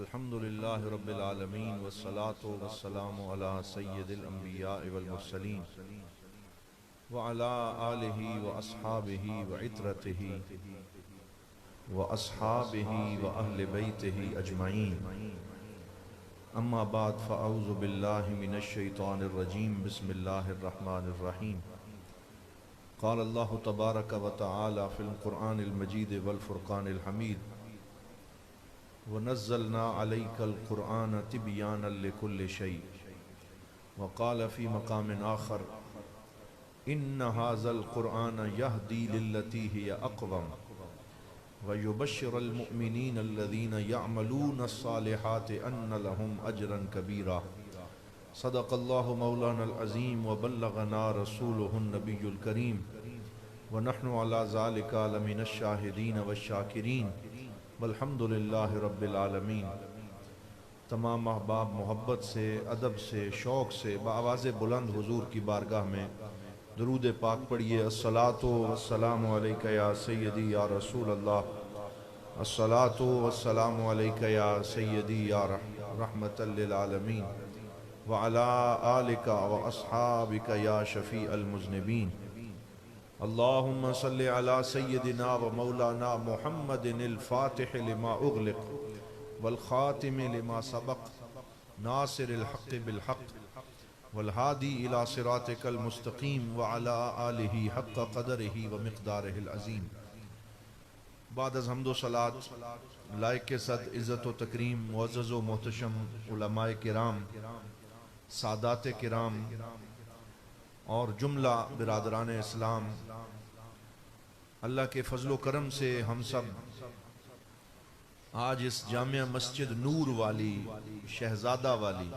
الحمد لله رب العالمين والصلاة والسلام على سيد الأنبياء والمرسلين وعلى آله وأصحابه وعترته وأصحابه وأهل بيته أجمعين. أما بعد فأعوذ بالله من الشيطان الرجيم. بسم الله الرحمن الرحيم. قال الله تبارك وتعالى في القرآن المجيد والفرقان الحميد: وَنَزَّلْنَا عَلَيْكَ الْقُرْآنَ تِبْيَانًا لِكُلِّ شَيْءٍ. وقال في مقام آخر: إِنَّ هَذَا الْقُرْآنَ يَهْدِي لِلَّتِي هِيَ أَقْوَمُ وَيُبَشِّرُ الْمُؤْمِنِينَ الَّذِينَ يَعْمَلُونَ الصَّالِحَاتِ أَنَّ لَهُمْ أَجْرًا كَبِيرًا. صدق الله مولانا العظيم وبلغنا رسوله النبي الكريم ونحن على ذلك لمن الشاهدين والشاكرين والحمد للہ رب العالمین. تمام احباب محبت سے، ادب سے، شوق سے بآواز بلند حضور کی بارگاہ میں درود پاک پڑھیے. الصلاۃ والسلام علیک یا سیدی یا رسول اللہ، الصلاۃ والسلام علیک یا سیدی یا رحمت للعالمین وعلی آلک واصحابک یا شفیع المذنبین. اللہم صلی علی سیدنا و مولانا محمد الفاتح لما اغلق والخاتم لما سبق ناصر الحق بالحق والہادی الی صراطک المستقیم وعلی آلہ حق قدرہ ومقدارہ العظیم. بعد از حمد و صلاة لائق صد عزت و تکریم معزز و محتشم علماء کرام، سادات کرام اور جملہ برادران اسلام، اللہ کے فضل و کرم سے ہم سب آج اس جامعہ مسجد نور والی، شہزادہ والی،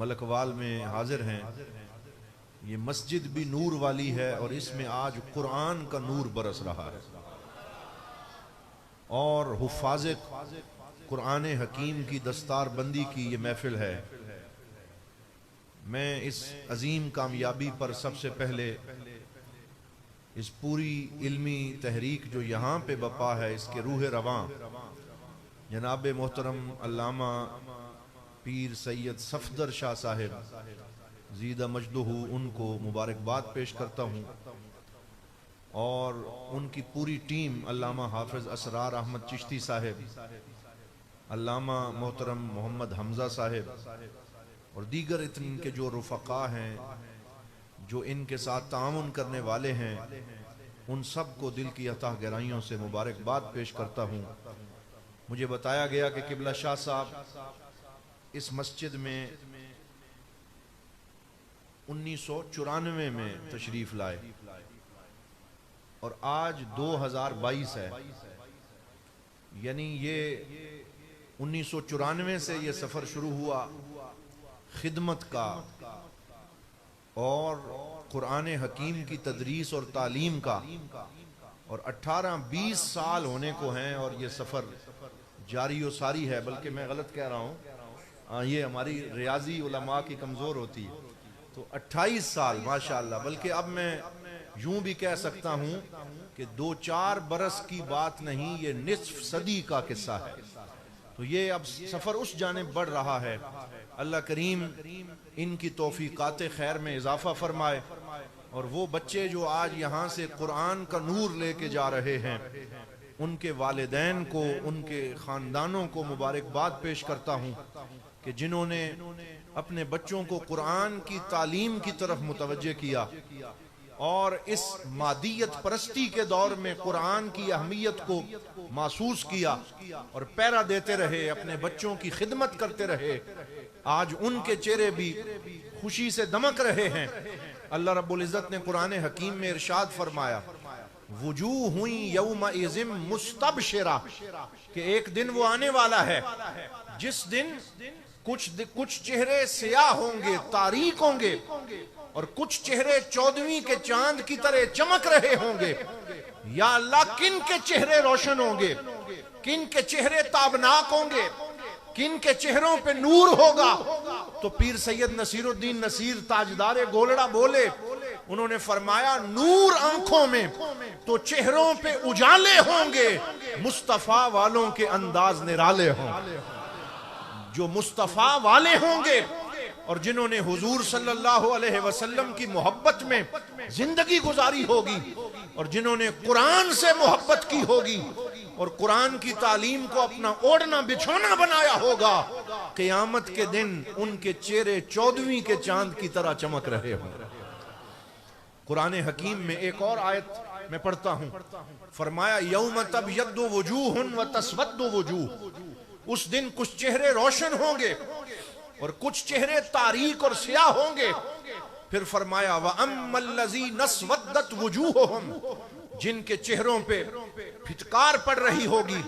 ملکوال میں حاضر ہیں. یہ مسجد بھی نور والی ہے اور اس میں آج قرآن کا نور برس رہا ہے اور حفاظ قرآن حکیم کی دستار بندی کی یہ محفل ہے. میں اس عظیم کامیابی پر سب سے پہلے اس پوری علمی تحریک جو یہاں پہ بپا ہے، اس کے روح رواں جناب محترم علامہ پیر سید صفدر شاہ صاحب زیدہ مجدہ، ان کو مبارکباد پیش کرتا ہوں اور ان کی پوری ٹیم، علامہ حافظ اسرار احمد چشتی صاحب، علامہ محترم محمد حمزہ صاحب اور دیگر ان کے جو رفقا ہیں، جو ان کے ساتھ تعاون کرنے والے ہیں، ان سب کو دل کی عطا گہرائیوں سے مبارکباد پیش کرتا ہوں. مجھے بتایا گیا کہ قبلہ شاہ صاحب اس مسجد میں 1994 میں تشریف لائے اور آج 2022 ہے، یعنی یہ 1994 سے یہ سفر شروع ہوا خدمت کا اور قرآن حکیم کی تدریس اور تعلیم کا، اور 18-20 سال ہونے کو ہیں اور یہ سفر جاری و ساری ہے. بلکہ میں غلط کہہ رہا ہوں، یہ ہماری ریاضی علماء کی کمزور ہوتی ہے، تو 28 سال ماشاءاللہ. بلکہ اب میں یوں بھی کہہ سکتا ہوں کہ 2-4 برس کی بات نہیں، یہ نصف صدی کا قصہ ہے. تو یہ اب سفر اس جانب بڑھ رہا ہے. اللہ کریم ان کی توفیقات خیر میں اضافہ فرمائے اور وہ بچے جو آج یہاں سے قرآن کا نور لے کے جا رہے ہیں، ان کے والدین کو، ان کے خاندانوں کو مبارکباد پیش کرتا ہوں کہ جنہوں نے اپنے بچوں کو قرآن کی تعلیم کی طرف متوجہ کیا اور اس مادیت پرستی کے دور میں قرآن کی اہمیت کو محسوس کیا اور پیرا دیتے رہے، اپنے بچوں کی خدمت کرتے رہے. آج ان کے چہرے بھی خوشی سے دمک رہے ہیں. اللہ رب العزت نے قرآن حکیم میں ارشاد فرمایا: وجوہ یومئذ مستبشرہ، کہ ایک دن وہ آنے والا ہے جس دن کچھ چہرے سیاہ ہوں گے، تاریک ہوں گے، اور کچھ چہرے 14ویں کے چاند کی طرح چمک رہے ہوں گے. یا اللہ، کن کے چہرے روشن ہوں گے، کن کے چہرے تابناک ہوں گے، کن کے چہروں پہ نور ہوگا؟ تو پیر سید نصیر الدین نصیر تاجدار گولڑا بولے، انہوں نے فرمایا نور آنکھوں میں تو چہروں پہ اجالے ہوں گے، مصطفیٰ والوں کے انداز نرالے ہوں. جو مصطفیٰ والے ہوں گے اور جنہوں نے حضور صلی اللہ علیہ وسلم کی محبت میں زندگی گزاری ہوگی اور جنہوں نے قرآن سے محبت کی ہوگی اور قرآن کی تعلیم کو اپنا اوڑھنا بچھونا بنایا ہوگا، قیامت کے دن ان کے چہرے 14ویں کے چاند کی طرح چمک رہے ہوں۔ قرآن حکیم میں ایک اور آیت میں پڑھتا ہوں، فرمایا یوم تبیض وجوہ وتسود وجوہ، اس دن کچھ چہرے روشن ہوں گے اور کچھ چہرے تاریک اور سیاہ ہوں گے۔ پھر فرمایا وَأَمَّا الَّذِينَ اسْوَدَّتْ وُجُوهُهُمْ، جن کے چہروں پہ پھٹکار پڑ رہی ہوگی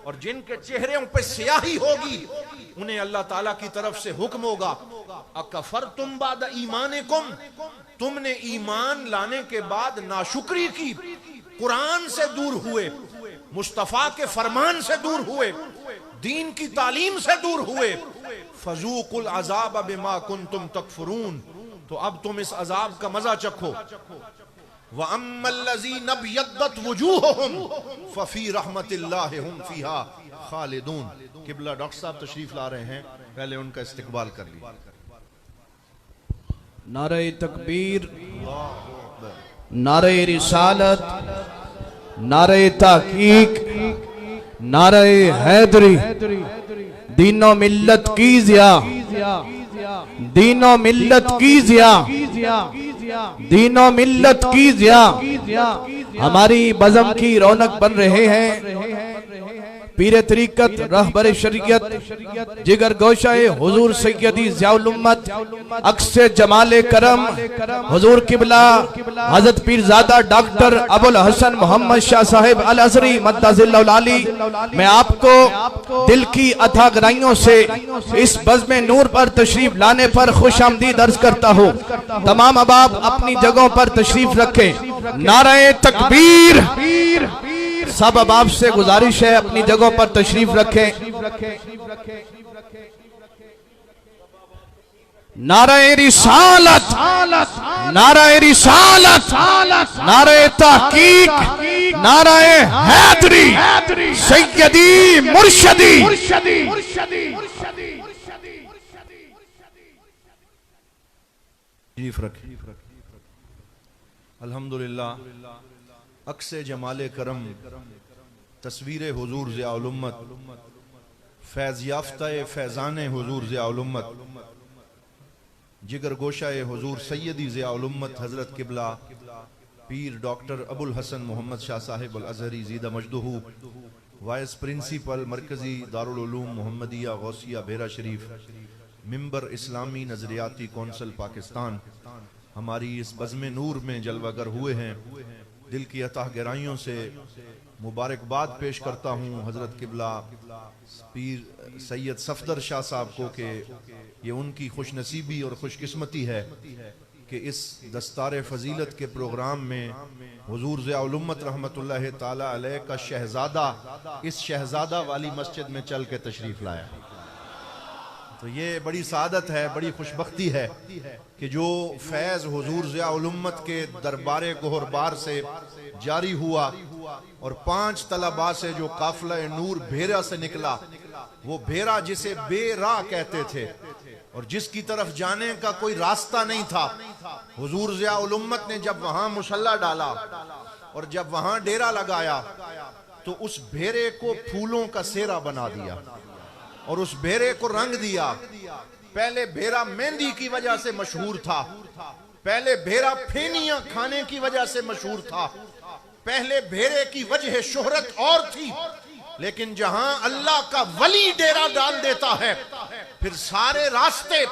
اور جن کے چہروں پہ سیاہی ہوگی، انہیں اللہ تعالیٰ کی طرف سے حکم ہوگا اَكَفَرْتُمْ بَعْدَ ایمانکم، تم نے ایمان لانے کے بعد ناشکری کی، قرآن سے دور ہوئے، مصطفیٰ کے فرمان سے دور ہوئے، دین کی تعلیم سے دور ہوئے، فَذُوقُوا الْعَذَابَ بِمَا كُنْتُمْ تَكْفُرُونَ، تو اب تم اس عذاب کا مزہ چکھو۔ وَأَمَّا الَّذِينَ ابْيَضَّتْ وُجُوهُهُمْ فَفِي رَحْمَةِ اللَّهِ هُمْ فِيهَا خَالِدُونَ۔ قبلہ ڈاکٹر صاحب تشریف لا رہے ہیں، پہلے ان کا استقبال کر لیجیے۔ نعرہ تکبیر، نعرہ رسالت، نعرہ تحقیق، نعرہ حیدری، دین و ملت کی ضیاء، دین و ملت کی ضیاء، دین و ملت کی ضیاء ہماری بزم کی رونق بن رہے ہیں۔ پیر طریقت، رہبر شریعت، جگر گوشہ حضور سیدی ضیاء الامت، عکس جمال کرم حضور قبلہ حضرت پیرزادہ ڈاکٹر ابو الحسن محمد شاہ صاحب الازہری مدد اللہ العالی، میں آپ کو دل کی عطا گرائیوں سے اس بزم نور پر تشریف لانے پر خوش آمدید عرض کرتا ہوں۔ تمام احباب اپنی جگہوں پر تشریف رکھیں۔ نعرہ تکبیر، سب احباب سے گزارش ہے اپنی جگہوں پر تشریف رکھیں۔ نعرہ رسالت، نعرہ رسالت، نعرہ تحقیق، نعرہ حیدری، سیدی مرشدی۔ تشریف رکھیں۔ الحمدللہ عکس جمال کرم، تصویر حضور ضیاء الامت، فیض یافتہ فیضان حضور ضیاء الامت، جگر گوشہ حضور سیدی ضیاء الامت حضرت قبلہ پیر ڈاکٹر ابو الحسن محمد شاہ صاحب الازہری زیدہ مجدہ، وائس پرنسپل مرکزی دارالعلوم محمدیہ غوثیہ بھیرا شریف، ممبر اسلامی نظریاتی کونسل پاکستان، ہماری اس بزم نور میں جلوہ گر ہوئے ہیں۔ دل کی عطا گرائیوں سے مبارکباد پیش کرتا ہوں حضرت قبلہ پیر سید صفدر شاہ صاحب کو کہ یہ ان کی خوش نصیبی اور خوش قسمتی ہے کہ اس دستار فضیلت کے پروگرام میں حضور ضیاء الامت رحمت اللہ تعالی علیہ کا شہزادہ اس شہزادہ والی مسجد میں چل کے تشریف لایا۔ تو یہ بڑی سعادت ہے، بڑی خوشبختی ہے کہ جو فیض حضور ضیاء الامت کے دربار گہربار سے جاری ہوا اور 5 طلباء سے جو قافلہ نور بھیرا سے نکلا، وہ بھیرا جسے بے راہ کہتے تھے اور جس کی طرف جانے کا کوئی راستہ نہیں تھا، حضور ضیاء الامت نے جب وہاں مصلی ڈالا اور جب وہاں ڈیرا لگایا تو اس بھیرے کو پھولوں کا سیرا بنا دیا اور اس بھیرے کو رنگ دیا۔ پہلے بھیرا مہندی کی وجہ سے مشہور تھا، پہلے بھیرا پھینیاں کھانے کی وجہ سے مشہور تھا، پہلے بھیرے کی وجہ شہرت اور تھی، لیکن جہاں اللہ کا ولی ڈیرا ڈال دیتا ہے پھر سارے راستے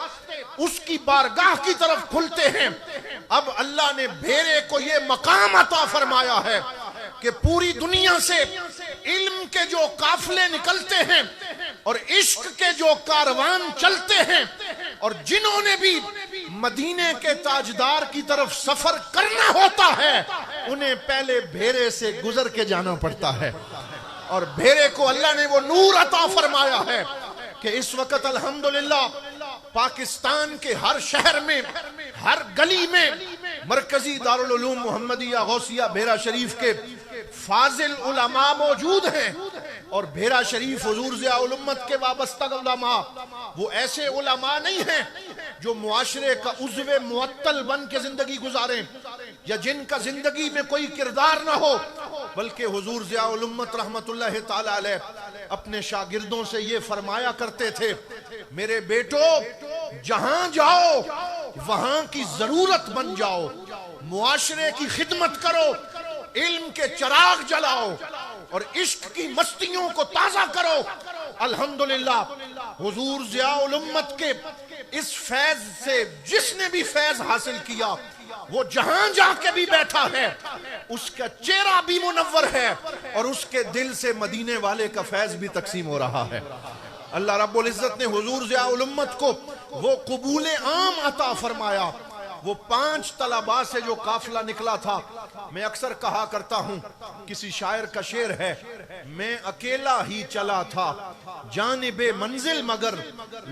اس کی بارگاہ کی طرف کھلتے ہیں۔ اب اللہ نے بھیرے کو یہ مقام عطا فرمایا ہے کہ پوری دنیا سے علم کے جو قافلے نکلتے ہیں اور عشق کے جو کاروان چلتے ہیں اور جنہوں نے بھی مدینے کے تاجدار کی طرف سفر کرنا ہوتا ہے انہیں پہلے بھیرے سے گزر کے جانا پڑتا ہے، اور بھیرے کو اللہ نے وہ نور عطا فرمایا ہے کہ اس وقت الحمدللہ پاکستان کے ہر شہر میں، ہر گلی میں مرکزی دارالعلوم محمدیہ غوثیہ بھیرا شریف کے فاضل علماء موجود ہیں اور بھیرا شریف حضور ضیاء الامت کے وابستہ علماء وہ ایسے علماء نہیں ہیں جو معاشرے کا عضو معطل بن کے زندگی گزاریں یا جن کا زندگی میں کوئی کردار نہ ہو، بلکہ حضور ضیاء الامت رحمت اللہ تعالی علیہ اپنے شاگردوں سے یہ فرمایا کرتے تھے، میرے بیٹو جہاں جاؤ وہاں کی ضرورت بن جاؤ، معاشرے کی خدمت کرو، علم کے چراغ جلاؤ اور عشق کی مستیوں کو تازہ کرو۔ الحمدللہ حضور ضیاء الامت کے اس فیض سے جس نے بھی فیض حاصل کیا وہ جہاں جا کے بھی بیٹھا ہے، اس کا چہرہ بھی منور ہے اور اس کے دل سے مدینے والے کا فیض بھی تقسیم ہو رہا ہے۔ اللہ رب العزت نے حضور ضیاء الامت کو وہ قبول عام عطا فرمایا۔ وہ 5 طلباء سے جو قافلہ نکلا تھا، میں اکثر کہا کرتا ہوں، کسی شاعر کا شعر ہے، میں اکیلا ہی چلا تھا جانب منزل مگر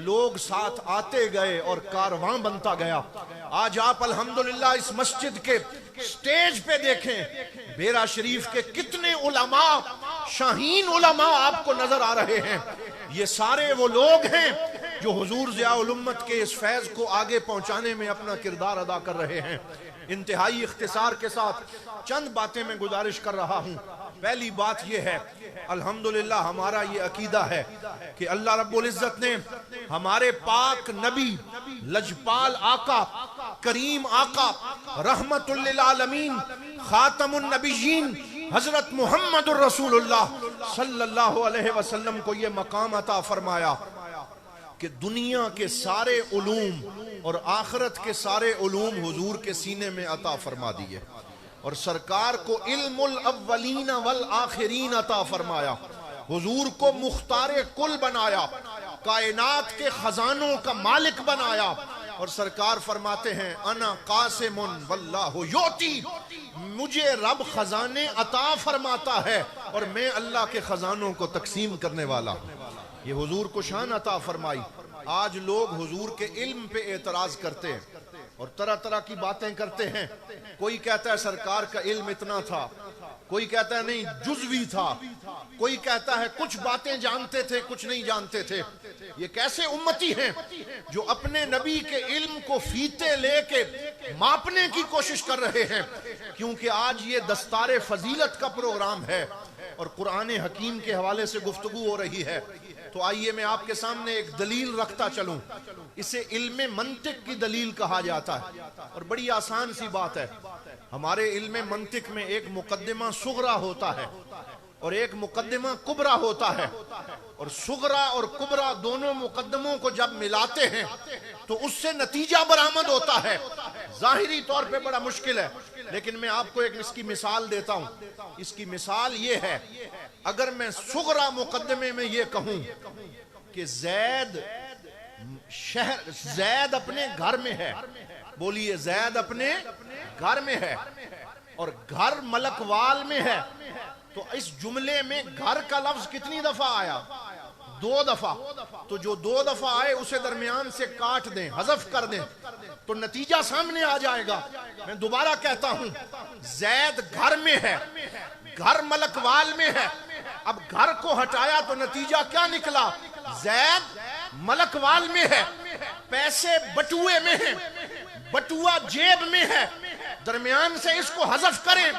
لوگ ساتھ آتے گئے اور کارواں بنتا گیا۔ آج آپ الحمدللہ اس مسجد کے سٹیج پہ دیکھیں، بھیرا شریف کے کتنے علماء، شاہین علماء آپ کو نظر آ رہے ہیں۔ یہ سارے وہ لوگ ہیں جو حضور ضیاء الامت کے اس فیض کو آگے پہنچانے میں اپنا کردار ادا کر رہے ہیں۔ انتہائی اختصار کے ساتھ چند باتیں میں گزارش کر رہا ہوں۔ پہلی بات یہ ہے، الحمدللہ ہمارا یہ عقیدہ ہے کہ اللہ رب العزت نے ہمارے پاک نبی، لجپال آقا، کریم آقا، رحمت للعالمین، خاتم النبیین حضرت محمد الرسول اللہ صلی اللہ علیہ وسلم کو یہ مقام عطا فرمایا کہ دنیا کے سارے علوم اور آخرت کے سارے علوم حضور کے سینے میں عطا فرما دیے، اور سرکار کو علم الاولین والآخرین عطا فرمایا، حضور کو مختار کل بنایا، کائنات کے خزانوں کا مالک بنایا، اور سرکار فرماتے ہیں انا قاسم واللہ یعطی، مجھے رب خزانے عطا فرماتا ہے اور میں اللہ کے خزانوں کو تقسیم کرنے والا ہوں۔ یہ حضور کو شان عطا فرمائی۔ آج لوگ حضور کے علم پہ اعتراض کرتے ہیں اور طرح طرح کی باتیں کرتے ہیں۔ کوئی کہتا ہے سرکار کا علم اتنا تھا، کوئی کہتا ہے نہیں جزوی تھا، کوئی کہتا ہے کچھ باتیں جانتے تھے کچھ نہیں جانتے تھے۔ یہ کیسے امتی ہیں جو اپنے نبی کے علم کو فیتے لے کے ماپنے کی کوشش کر رہے ہیں؟ کیونکہ آج یہ دستار فضیلت کا پروگرام ہے اور قرآن حکیم کے حوالے سے گفتگو ہو رہی ہے، تو آئیے میں آپ کے سامنے ایک دلیل رکھتا چلوں۔ اسے علم منطق کی دلیل کہا جاتا ہے اور بڑی آسان سی بات ہے۔ ہمارے علم منطق میں ایک مقدمہ صغرا ہوتا ہے اور ایک مقدمہ کبرا ہوتا ہے، اور صغرا اور کبرا دونوں مقدموں کو جب ملاتے ہیں تو اس سے نتیجہ برآمد ہوتا ہے۔ ظاہری طور پہ بڑا مشکل ہے، لیکن میں آپ کو ایک اس کی مثال دیتا ہوں۔ اس کی مثال یہ ہے، اگر میں صغرا مقدمے میں یہ کہوں کہ زید اپنے گھر میں ہے، بولیے زید اپنے گھر میں ہے اور گھر ملکوال میں ہے، تو اس جملے میں گھر کا لفظ کتنی دفعہ آیا؟ 2 دفعہ۔ تو جو 2 دفعہ آئے اسے درمیان سے کاٹ دیں، حذف کر دیں، تو نتیجہ سامنے آ جائے گا۔ میں دوبارہ کہتا ہوں، زید گھر میں ہے، گھر ملکوال میں ہے۔ اب گھر کو ہٹایا تو نتیجہ کیا نکلا؟ زید ملکوال میں ہے، پیسے بٹوئے میں ہیں، بٹوا جیب میں ہے، درمیان سے اس کو حذف کریں،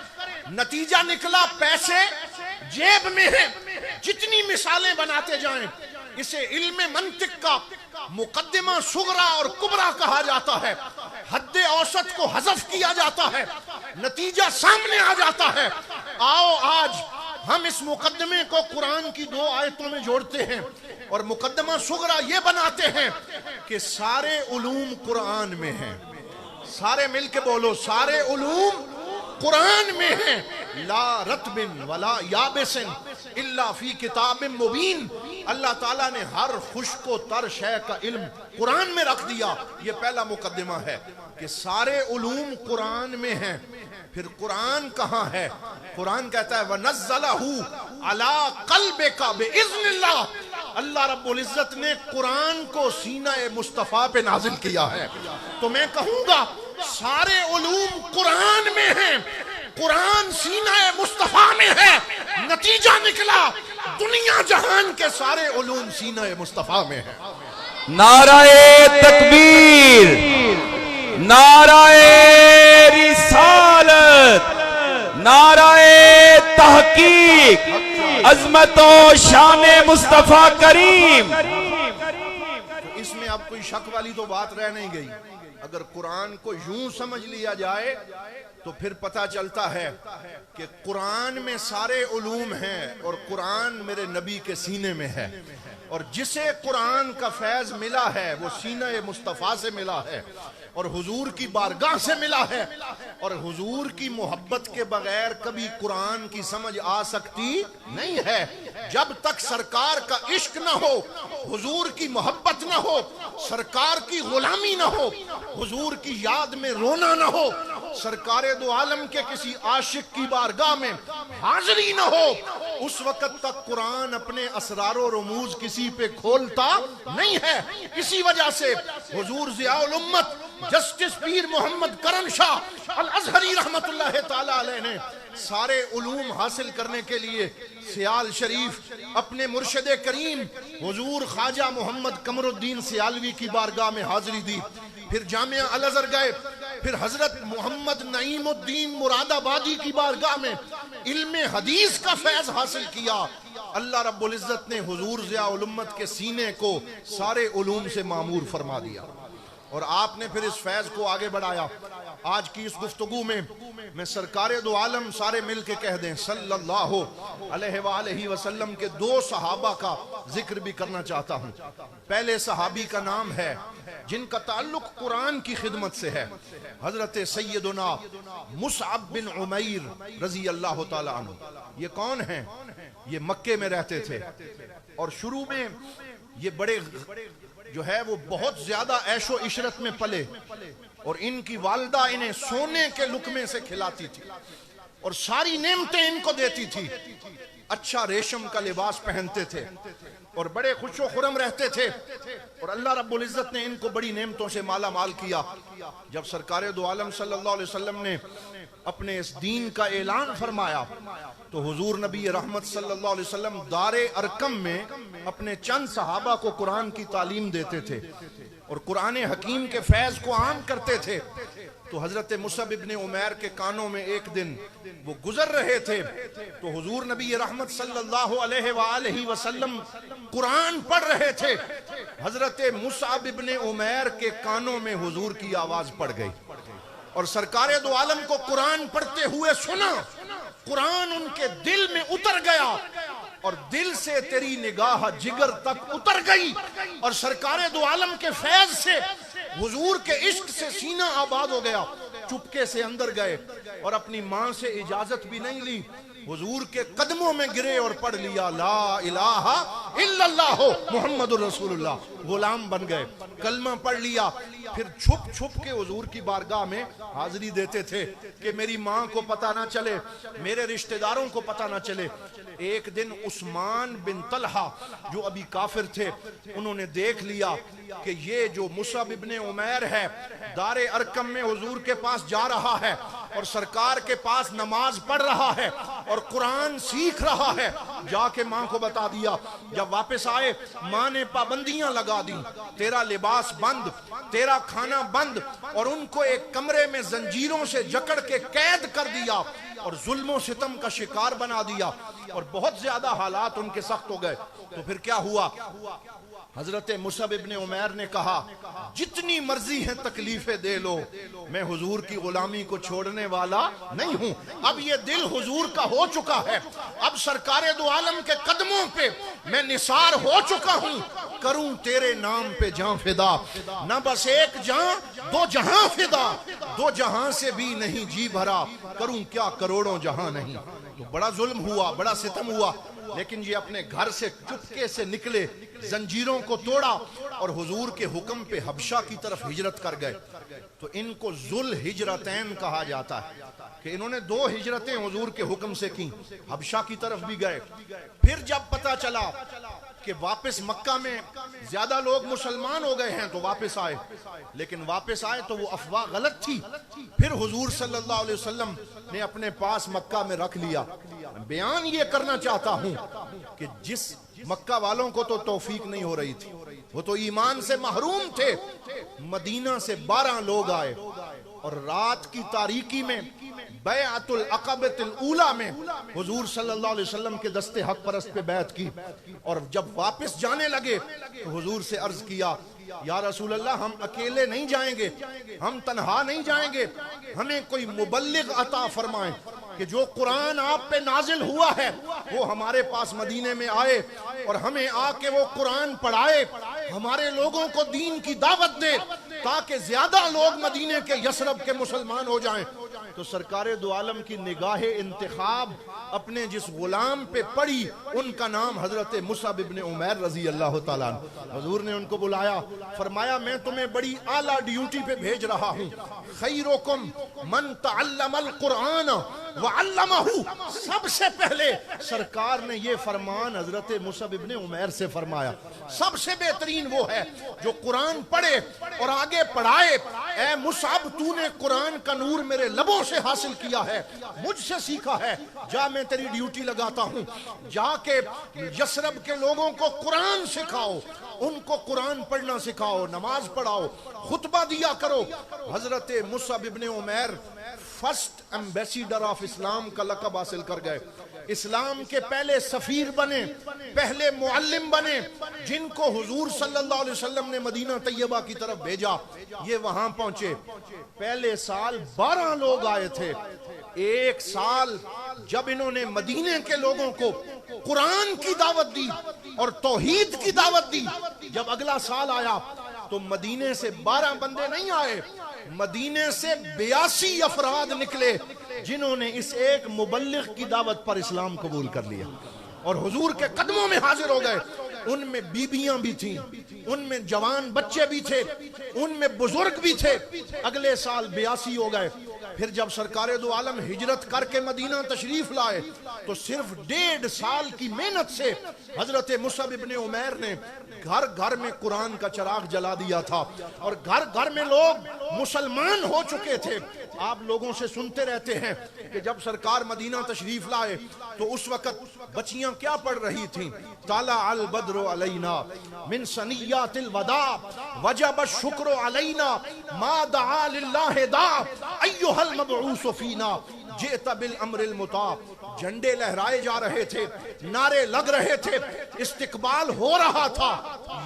نتیجہ نکلا پیسے جیب میں ہیں۔ جتنی مثالیں بناتے جائیں، اسے علم منطق کا مقدمہ صغرا اور کبرا کہا جاتا ہے۔ حد اوسط کو حذف کیا جاتا ہے، نتیجہ سامنے آ جاتا ہے۔ آؤ آج ہم اس مقدمے کو قرآن کی 2 آیتوں میں جوڑتے ہیں اور مقدمہ صغرا یہ بناتے ہیں کہ سارے علوم قرآن میں ہیں۔ سارے مل کے بولو، سارے علوم قرآن میں ہیں۔ لا رتب ولا یابس الا فی کتاب مبین۔ اللہ تعالیٰ نے ہر خشک و تر شے کا علم قرآن میں رکھ دیا۔ یہ پہلا مقدمہ ہے کہ سارے علوم قرآن میں ہیں۔ پھر قرآن کہاں ہے؟ قرآن کہتا ہے وَنَزَّلَهُ عَلَىٰ قَلْبِكَ بِإِذْنِ اللَّهِ۔ اللہ رب العزت نے قرآن کو سینہ مصطفیٰ پہ نازل کیا ہے۔ تو میں کہوں گا سارے علوم قرآن میں ہیں، قرآن سینہ مصطفیٰ میں ہے، نتیجہ نکلا دنیا جہان کے سارے علوم سینہ مصطفیٰ میں ہیں. نعرہ تکبیر، نعرہ رسالت، نعرہ تحقیق، عظمت و شان مصطفیٰ کریم. اس میں اب کوئی شک والی تو بات رہ نہیں گئی. اگر قرآن کو یوں سمجھ لیا جائے تو پھر پتہ چلتا ہے کہ قرآن میں سارے علوم ہیں اور قرآن میرے نبی کے سینے میں ہے، اور جسے قرآن کا فیض ملا ہے وہ سینہ مصطفیٰ سے ملا ہے اور حضور کی بارگاہ سے ملا ہے. اور حضور کی محبت کے بغیر کبھی قرآن کی سمجھ آ سکتی نہیں ہے. جب تک سرکار کا عشق نہ ہو، حضور کی محبت نہ ہو، سرکار کی غلامی نہ ہو، حضور کی یاد میں رونا نہ ہو، سرکار دو عالم کے کسی عاشق کی بارگاہ میں حاضری نہ ہو، اس وقت تک قرآن اپنے اسرار و رموز کسی پہ کھولتا نہیں ہے. اسی وجہ سے حضور ضیاء الامت جسٹس پیر محمد کرم شاہ الازہری رحمت اللہ تعالی علیہ نے سارے علوم حاصل کرنے کے لیے سیال شریف اپنے مرشد کریم حضور خواجہ محمد قمر الدین سیالوی کی بارگاہ میں حاضری دی. پھر جامعہ الازہر گئے، پھر حضرت محمد نعیم الدین مراد آبادی کی بارگاہ میں علم حدیث کا فیض حاصل کیا. اللہ رب العزت نے حضور ضیاء الامت کے سینے کو سارے علوم سے معمور فرما دیا اور آپ نے پھر اس فیض کو آگے بڑھایا. آج کی اس گفتگو میں سرکار دو عالم سارے مل کے کہہ دیں صلی اللہ علیہ وآلہ وسلم کے دو صحابہ کا ذکر بھی کرنا چاہتا ہوں. پہلے صحابی کا نام ہے جن کا تعلق قرآن کی خدمت سے ہے، حضرت سیدنا مصعب بن عمیر رضی اللہ تعالی عنہ. یہ کون ہیں؟ یہ مکے میں رہتے تھے اور شروع میں یہ بڑے جو ہے وہ بہت زیادہ عیش و عشرت میں پلے اور ان کی والدہ انہیں سونے کے لقمے سے کھلاتی تھی اور ساری نعمتیں ان کو دیتی تھی. اچھا ریشم کا لباس پہنتے تھے اور بڑے خوش و خرم رہتے تھے اور اللہ رب العزت نے ان کو بڑی نعمتوں سے مالا مال کیا. جب سرکار دو عالم صلی اللہ علیہ وسلم نے اپنے اس دین کا اعلان فرمایا تو حضور نبی رحمت صلی اللہ علیہ وسلم دار ارقم میں اپنے چند صحابہ کو قرآن کی تعلیم دیتے تھے اور قرآن حکیم کے فیض کو عام کرتے تھے. تو حضرت مصعب ابن عمیر کے کانوں میں ایک دن وہ گزر رہے تھے تو حضور نبی رحمت صلی اللہ علیہ وآلہ وسلم قرآن پڑھ رہے تھے. حضرت مصعب ابن عمیر کے کانوں میں حضور کی آواز پڑ گئی اور سرکار دو عالم کو قرآن پڑھتے ہوئے سنا. قرآن ان کے دل میں اتر گیا اور دل سے تیری نگاہ جگر تک اتر گئی اور سرکار دو عالم کے فیض سے حضور کے عشق سے سینہ آباد ہو گیا. چپکے سے اندر گئے اور اپنی ماں سے اجازت بھی نہیں لی، حضور کے قدموں میں گرے اور پڑھ لیا لا الہ الا اللہ محمد الرسول اللہ. غلام بن گئے، کلمہ پڑھ لیا. پھر چھپ چھپ کے حضور کی بارگاہ میں حاضری دیتے تھے کہ میری ماں کو پتہ نہ چلے، میرے رشتہ داروں کو پتہ نہ چلے. ایک دن عثمان بن طلحہ جو ابھی کافر تھے انہوں نے دیکھ لیا کہ یہ جو مصعب ابن عمیر ہے دار ارقم میں حضور کے پاس جا رہا ہے اور سرکار کے پاس نماز پڑھ رہا ہے اور قرآن سیکھ رہا ہے. جا کے ماں کو بتا دیا. جب واپس آئے ماں نے پابندیاں لگا دی، تیرا لباس بند، تیرا کھانا بند، اور ان کو ایک کمرے میں زنجیروں سے جکڑ کے قید کر دیا اور ظلم و ستم کا شکار بنا دیا اور بہت زیادہ حالات ان کے سخت ہو گئے. تو پھر کیا ہوا؟ حضرت مصعب ابن عمیر نے کہا جتنی مرضی ہیں تکلیفیں دے لو، میں حضور کی غلامی کو چھوڑنے والا نہیں ہوں. اب یہ دل حضور کا ہو چکا ہے، اب سرکار دو عالم کے قدموں پہ میں نثار ہو چکا ہوں. کروں تیرے نام پہ جاں فدا، نہ بس ایک جاں دو جہاں فدا، دو جہاں سے بھی نہیں جی بھرا، کروں کیا کروڑوں جہاں نہیں. تو بڑا ظلم ہوا، بڑا ستم ہوا، لیکن یہ اپنے گھر سے چپکے سے نکلے، زنجیروں کو توڑا اور حضور کے حکم پہ حبشہ کی طرف ہجرت کر گئے. تو ان کو ذل ہجرتین کہا جاتا ہے کہ انہوں نے دو ہجرتیں حضور کے حکم سے کی، حبشہ کی طرف بھی گئے. پھر جب پتا چلا کہ واپس مکہ میں زیادہ لوگ مسلمان ہو گئے ہیں تو واپس آئے، لیکن واپس آئے تو وہ افواہ غلط تھی. پھر حضور صلی اللہ علیہ وسلم نے اپنے پاس مکہ میں رکھ لیا میں بیان یہ کرنا چاہتا ہوں کہ جس مکہ والوں کو تو توفیق نہیں ہو رہی تھی، وہ تو ایمان سے محروم تھے، مدینہ سے 12 لوگ آئے اور رات کی تاریکی میں بیعت العقبۃ الاولی میں حضور صلی اللہ علیہ وسلم کے دستے حق پرست پہ بیعت کی، اور جب واپس جانے لگے تو حضور سے عرض کیا یا رسول اللہ ہم اکیلے نہیں جائیں گے، ہم تنہا نہیں جائیں گے، ہمیں کوئی مبلغ عطا فرمائیں کہ جو قرآن آپ پہ نازل ہوا ہے وہ ہمارے پاس مدینے میں آئے اور ہمیں آ کے وہ قرآن پڑھائے، ہمارے لوگوں کو دین کی دعوت دے تاکہ زیادہ لوگ مدینے کے یثرب کے مسلمان ہو جائیں۔ تو سرکار دو عالم کی نگاہ انتخاب اپنے جس غلام پہ پڑی، ان کا نام حضرت مصعب ابن عمیر رضی اللہ تعالیٰ عنہ۔ حضور نے ان کو بلایا، فرمایا میں تمہیں بڑی اعلیٰ ڈیوٹی پہ بھیج رہا ہوں، خیرکم من تعلم القرآن وعلمہ۔ سب سے پہلے سرکار نے یہ فرمان حضرت مصعب ابن عمیر سے فرمایا، سب سے بہترین وہ ہے جو قرآن پڑھے اور آگے پڑھائے۔ اے مصعب تو نے قرآن کا نور میرے لبوں سے حاصل کیا ہے، مجھ سے سیکھا ہے، جا میں تیری ڈیوٹی لگاتا ہوں، جا کے یثرب کے لوگوں کو قرآن سکھاؤ، ان کو قرآن پڑھنا سکھاؤ، نماز پڑھاؤ، خطبہ دیا کرو۔ حضرت مصعب ابن عمیر فرسٹ ایمبیسیڈر آف اسلام کا لقب حاصل کر گئے، اسلام کے پہلے سفیر بنے، پہلے معلم بنے، جن کو حضور صلی اللہ علیہ وسلم نے مدینہ طیبہ کی طرف بھیجا، یہ وہاں پہنچے۔ پہلے سال 12 لوگ آئے تھے، ایک سال جب انہوں نے مدینے کے لوگوں کو قرآن کی دعوت دی اور توحید کی دعوت دی، جب اگلا سال آیا تو مدینے سے 12 بندے نہیں آئے، مدینے سے 82 افراد نکلے جنہوں نے اس ایک مبلغ کی دعوت پر اسلام قبول کر لیا اور حضور کے قدموں میں حاضر ہو گئے۔ ان میں بیبیاں بھی تھیں، ان میں جوان بچے بھی تھے، ان میں بزرگ بھی تھے۔ اگلے سال 82 ہو گئے۔ پھر جب سرکار دو عالم ہجرت کر کے مدینہ تشریف لائے تو صرف 1.5 سال کی محنت سے حضرت مصعب ابن عمیر نے گھر گھر میں قرآن کا چراغ جلا دیا تھا اور گھر گھر میں لوگ مسلمان ہو چکے تھے۔ آپ لوگوں سے سنتے رہتے ہیں کہ جب سرکار مدینہ تشریف لائے تو اس وقت بچیاں کیا پڑھ رہی تھیں؟ طلع البدر علینا من ثنیات الوداع وجب الشکر علینا ما دعا للہ داع ایہا المبعوث فینا جئت بالامر المطاع۔ جھنڈے لہرائے جا رہے تھے، نعرے لگ رہے تھے، استقبال ہو رہا تھا۔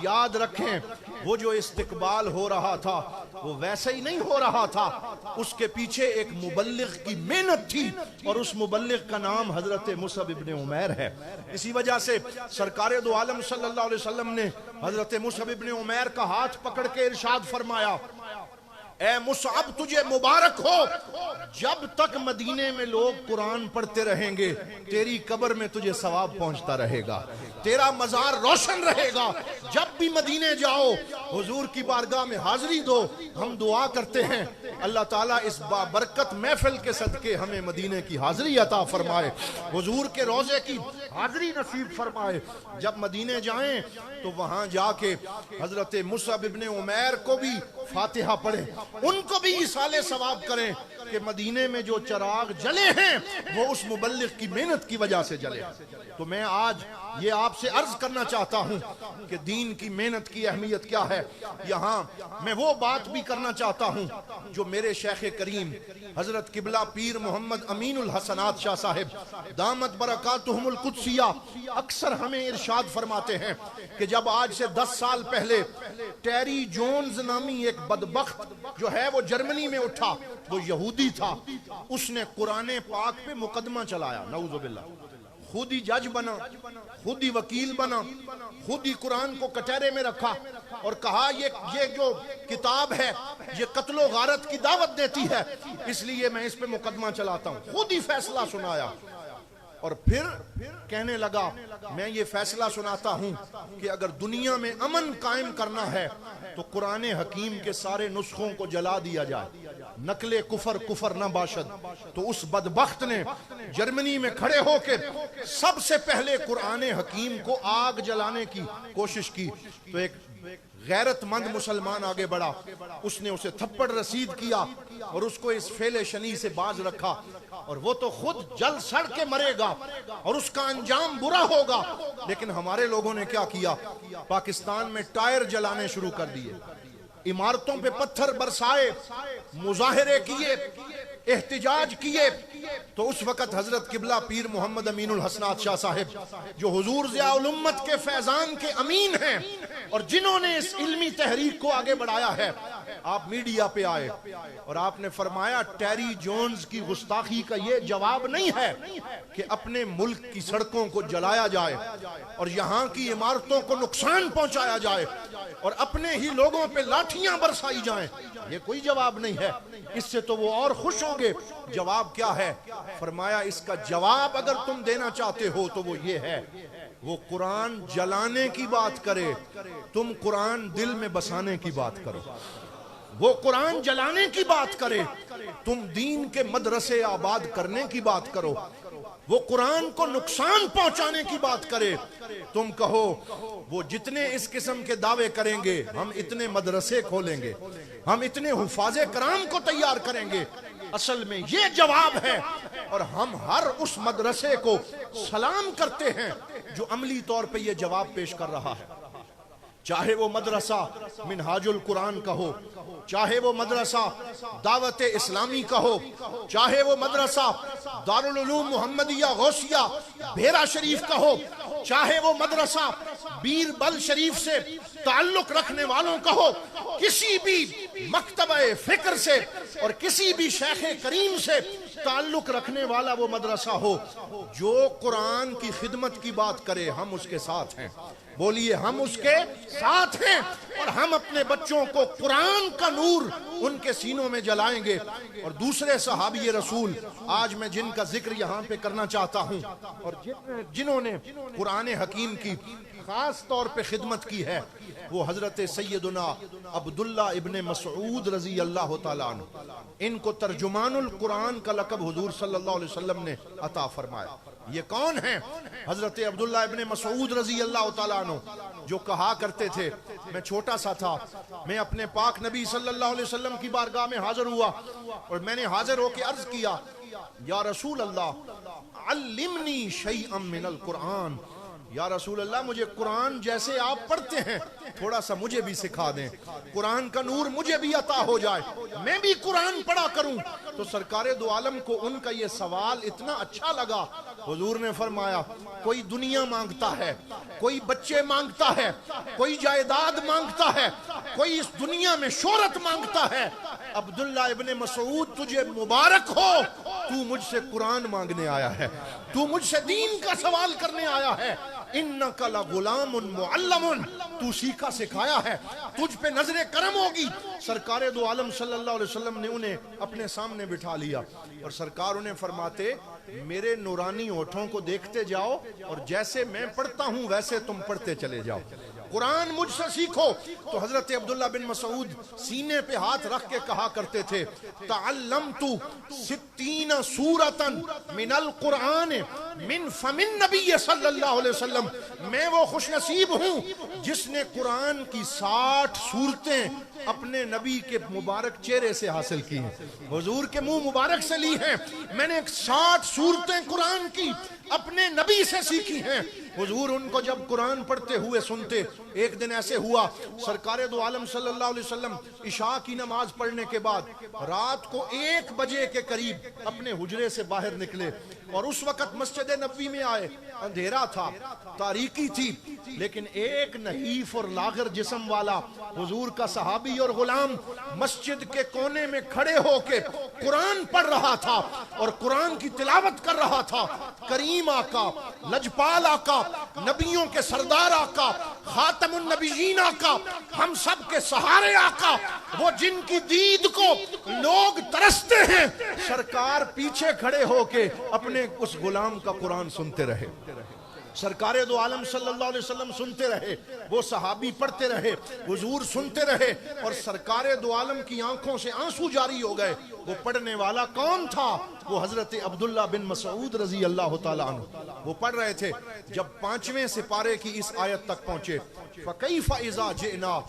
یاد رکھیں وہ جو استقبال ہو رہا تھا وہ ویسے ہی نہیں ہو رہا تھا، اس کے پیچھے ایک مبلغ کی محنت تھی اور اس مبلغ کا نام حضرت مصعب ابن عمیر ہے۔ اسی وجہ سے سرکار دو عالم صلی اللہ علیہ وسلم نے حضرت مصعب ابن عمیر کا ہاتھ پکڑ کے ارشاد فرمایا، اے مصعب تجھے مبارک ہو، جب تک مدینے میں لوگ قرآن پڑھتے رہیں گے تیری قبر میں تجھے ثواب پہنچتا رہے گا، تیرا مزار روشن رہے گا۔ جب بھی مدینے جاؤ حضور کی بارگاہ میں حاضری دو۔ ہم دعا کرتے ہیں اللہ تعالیٰ اس بابرکت محفل کے صدقے ہمیں مدینے کی حاضری عطا فرمائے، حضور کے روضے کی حاضری نصیب فرمائے۔ جب مدینے جائیں تو وہاں جا کے حضرت مصعب ابن عمیر کو بھی فاتحہ پڑھیں، ان کو بھی ایصال ثواب کریں کہ مدینے میں جو چراغ جلے ہیں وہ اس مبلغ کی محنت کی وجہ سے جلے۔ تو میں آج یہ آپ سے عرض کرنا چاہتا ہوں کہ دین کی محنت کی اہمیت کیا ہے۔ یہاں میں وہ بات بھی کرنا چاہتا ہوں جو میرے شیخ کریم حضرت قبلہ پیر محمد امین الحسنات شاہ صاحب دامت برکاتہم القدسیہ اکثر ہمیں ارشاد فرماتے ہیں کہ جب آج سے 10 سال پہلے ٹیری جونز نامی ایک بدبخت جو ہے وہ جرمنی میں اٹھا، وہ یہودی تھا، اس نے قرآن پاک پہ مقدمہ چلایا، نعوذ باللہ، خود ہی جج بنا، خود ہی وکیل بنا، خود ہی قرآن کو کٹہرے میں رکھا اور کہا یہ جو کتاب ہے یہ قتل و غارت کی دعوت دیتی ہے، اس لیے میں اس پہ مقدمہ چلاتا ہوں۔ خود ہی فیصلہ سنایا اور پھر کہنے لگا میں یہ فیصلہ سناتا ہوں کہ اگر دنیا میں امن قائم کرنا ہے تو قرآن حکیم کے سارے نسخوں کو جلا دیا جائے، نقل کفر نہ باشد۔ تو اس بدبخت نے جرمنی میں کھڑے ہو کے سب سے پہلے قرآن حکیم کو آگ جلانے کی کوشش کی، تو ایک غیرت مند مسلمان آگے بڑھا، اس نے اسے تھپڑ رسید کیا اور اس کو اس فعل شنیع سے باز رکھا۔ اور وہ تو خود جل سڑ کے مرے گا اور اس کا انجام برا ہوگا. لیکن ہمارے لوگوں نے کیا کیا؟ پاکستان میں ٹائر جلانے شروع کر دیے، عمارتوں پہ پتھر برسائے، مظاہرے کیے، احتجاج کیے. تو اس وقت حضرت قبلہ پیر محمد امین الحسنات شاہ صاحب جو حضور ضیاء الامت کے فیضان کے امین ہیں اور جنہوں نے اس علمی تحریک کو آگے بڑھایا ہے، آپ میڈیا پہ آئے اور آپ نے فرمایا ٹیری جونز کی گستاخی کا یہ جواب نہیں ہے کہ اپنے ملک کی سڑکوں کو جلایا جائے اور یہاں کی عمارتوں کو نقصان پہنچایا جائے اور اپنے ہی لوگوں پہ لاٹھیاں برسائی جائیں. یہ کوئی جواب نہیں ہے. اس سے تو وہ اور خوش ہوں گے. جواب کیا ہے؟ فرمایا اس کا جواب اگر تم دینا چاہتے ہو تو وہ یہ ہے، وہ قرآن جلانے کی بات کرے، تم قرآن دل میں بسانے کی بات کرو. وہ قرآن جلانے کی بات کرے، تم دین کے مدرسے آباد کرنے کی بات کرو. وہ قرآن کو نقصان پہنچانے کی بات کرے، تم کہو وہ جتنے اس قسم کے دعوے کریں گے ہم اتنے مدرسے کھولیں گے، ہم اتنے حفاظ کرام کو تیار کریں گے. اصل میں یہ جواب ہے اور ہم ہر اس مدرسے کو سلام کرتے ہیں جو عملی طور پہ یہ جواب پیش کر رہا ہے. چاہے وہ مدرسہ منہاج القرآن کا ہو، چاہے وہ مدرسہ دعوت اسلامی کا ہو، چاہے وہ مدرسہ دارالعلوم محمدیہ غوثیہ بھیرا شریف کا ہو، چاہے وہ مدرسہ بیربل شریف سے تعلق رکھنے والوں کا ہو، کسی بھی مکتبہ فکر سے اور کسی بھی شیخ کریم سے تعلق رکھنے والا وہ مدرسہ ہو، جو قرآن کی خدمت کی بات کرے ہم اس کے ساتھ ہیں. بولیے ہم اس کے ساتھ ہیں اور ہم اپنے بچوں کو قرآن کا نور ان کے سینوں میں جلائیں گے. اور دوسرے صحابی رسول آج میں جن کا ذکر یہاں پہ کرنا چاہتا ہوں اور جنہوں نے قرآن حکیم کی خاص طور پہ خدمت کی ہے، وہ حضرت سیدنا عبداللہ ابن مسعود رضی اللہ تعالیٰ عنہ. ان کو ترجمان القرآن کا لقب حضور صلی اللہ علیہ وسلم نے عطا فرمایا. یہ کون ہیں؟ حضرت عبداللہ ابن مسعود رضی اللہ تعالیٰ عنہ، جو کہا کرتے تھے میں چھوٹا سا تھا، میں اپنے پاک نبی صلی اللہ علیہ وسلم کی بارگاہ میں حاضر ہوا اور میں نے حاضر ہو کے عرض کیا یا رسول اللہ علمنی شیئا من القرآن، یا رسول اللہ مجھے قرآن جیسے آپ پڑھتے ہیں تھوڑا سا مجھے بھی سکھا دیں، قرآن کا نور مجھے بھی عطا ہو جائے، میں بھی قرآن پڑھا کروں. تو سرکار دو عالم کو ان کا یہ سوال اتنا اچھا لگا. حضور نے فرمایا کوئی دنیا مانگتا ہے، کوئی بچے مانگتا ہے، کوئی جائیداد مانگتا ہے، کوئی اس دنیا میں شہرت مانگتا ہے، عبداللہ ابن مسعود تجھے مبارک ہو، تو مجھ سے قرآن مانگنے آیا ہے، تو مجھ سے دین کا سوال کرنے آیا ہے. انکا لغلام معلم، تو سیکھا سکھایا ہے، تجھ پہ نظر کرم ہوگی. سرکار دو عالم صلی اللہ علیہ وسلم نے انہیں اپنے سامنے بٹھا لیا اور سرکار انہیں فرماتے میرے نورانی ہونٹوں کو دیکھتے جاؤ اور جیسے میں پڑھتا ہوں ویسے تم پڑھتے چلے جاؤ، قرآن مجھ سے سیکھو. تو حضرت عبداللہ بن مسعود سینے پہ ہاتھ رکھ کے کہا کرتے تھے تعلمت 60 سورۃ من القرآن من فم النبی صلی اللہ علیہ وسلم، میں وہ خوش نصیب ہوں جس نے قرآن کی 60 سورتیں اپنے نبی کے مبارک چہرے سے حاصل کی ہیں، حضور کے منہ مبارک سے لی ہیں. میں نے 60 سورتیں قرآن کی اپنے نبی سے سیکھی ہیں. حضور ان کو جب قرآن پڑھتے ہوئے سنتے. ایک دن ایسے ہوا سرکار دو عالم صلی اللہ علیہ وسلم عشاء کی نماز پڑھنے کے بعد رات کو 1 بجے کے قریب اپنے حجرے سے باہر نکلے اور اس وقت مسجد نبوی میں آئے. اندھیرا تھا، تاریکی تھی، لیکن ایک نحیف اور لاغر جسم والا حضور کا صحابی اور غلام مسجد کے کونے میں کھڑے ہو کے قرآن پڑھ رہا تھا اور قرآن کی تلاوت کر رہا تھا. کریم آقا، لجپال آقا، نبیوں کے سردار آقا، خاتم النبیین آقا، ہم سب کے سہارے آقا، وہ جن کی دید کو لوگ ترستے ہیں، سرکار پیچھے کھڑے ہو کے اپنے اس غلام کا قرآن سنتے رہے. سرکار دو عالم صلی اللہ علیہ وسلم سنتے رہے، وہ صحابی پڑھتے رہے، حضور سنتے رہے اور سرکار دو عالم کی آنکھوں سے آنسو جاری ہو گئے. وہ پڑھنے والا کون تھا؟ وہ حضرت عبداللہ بن مسعود رضی اللہ تعالیٰ عنہ. وہ پڑھ رہے تھے. جب 5ویں سپارے کی اس آیت تک پہنچے فَكَيْفَ إِذَا جِئْنَا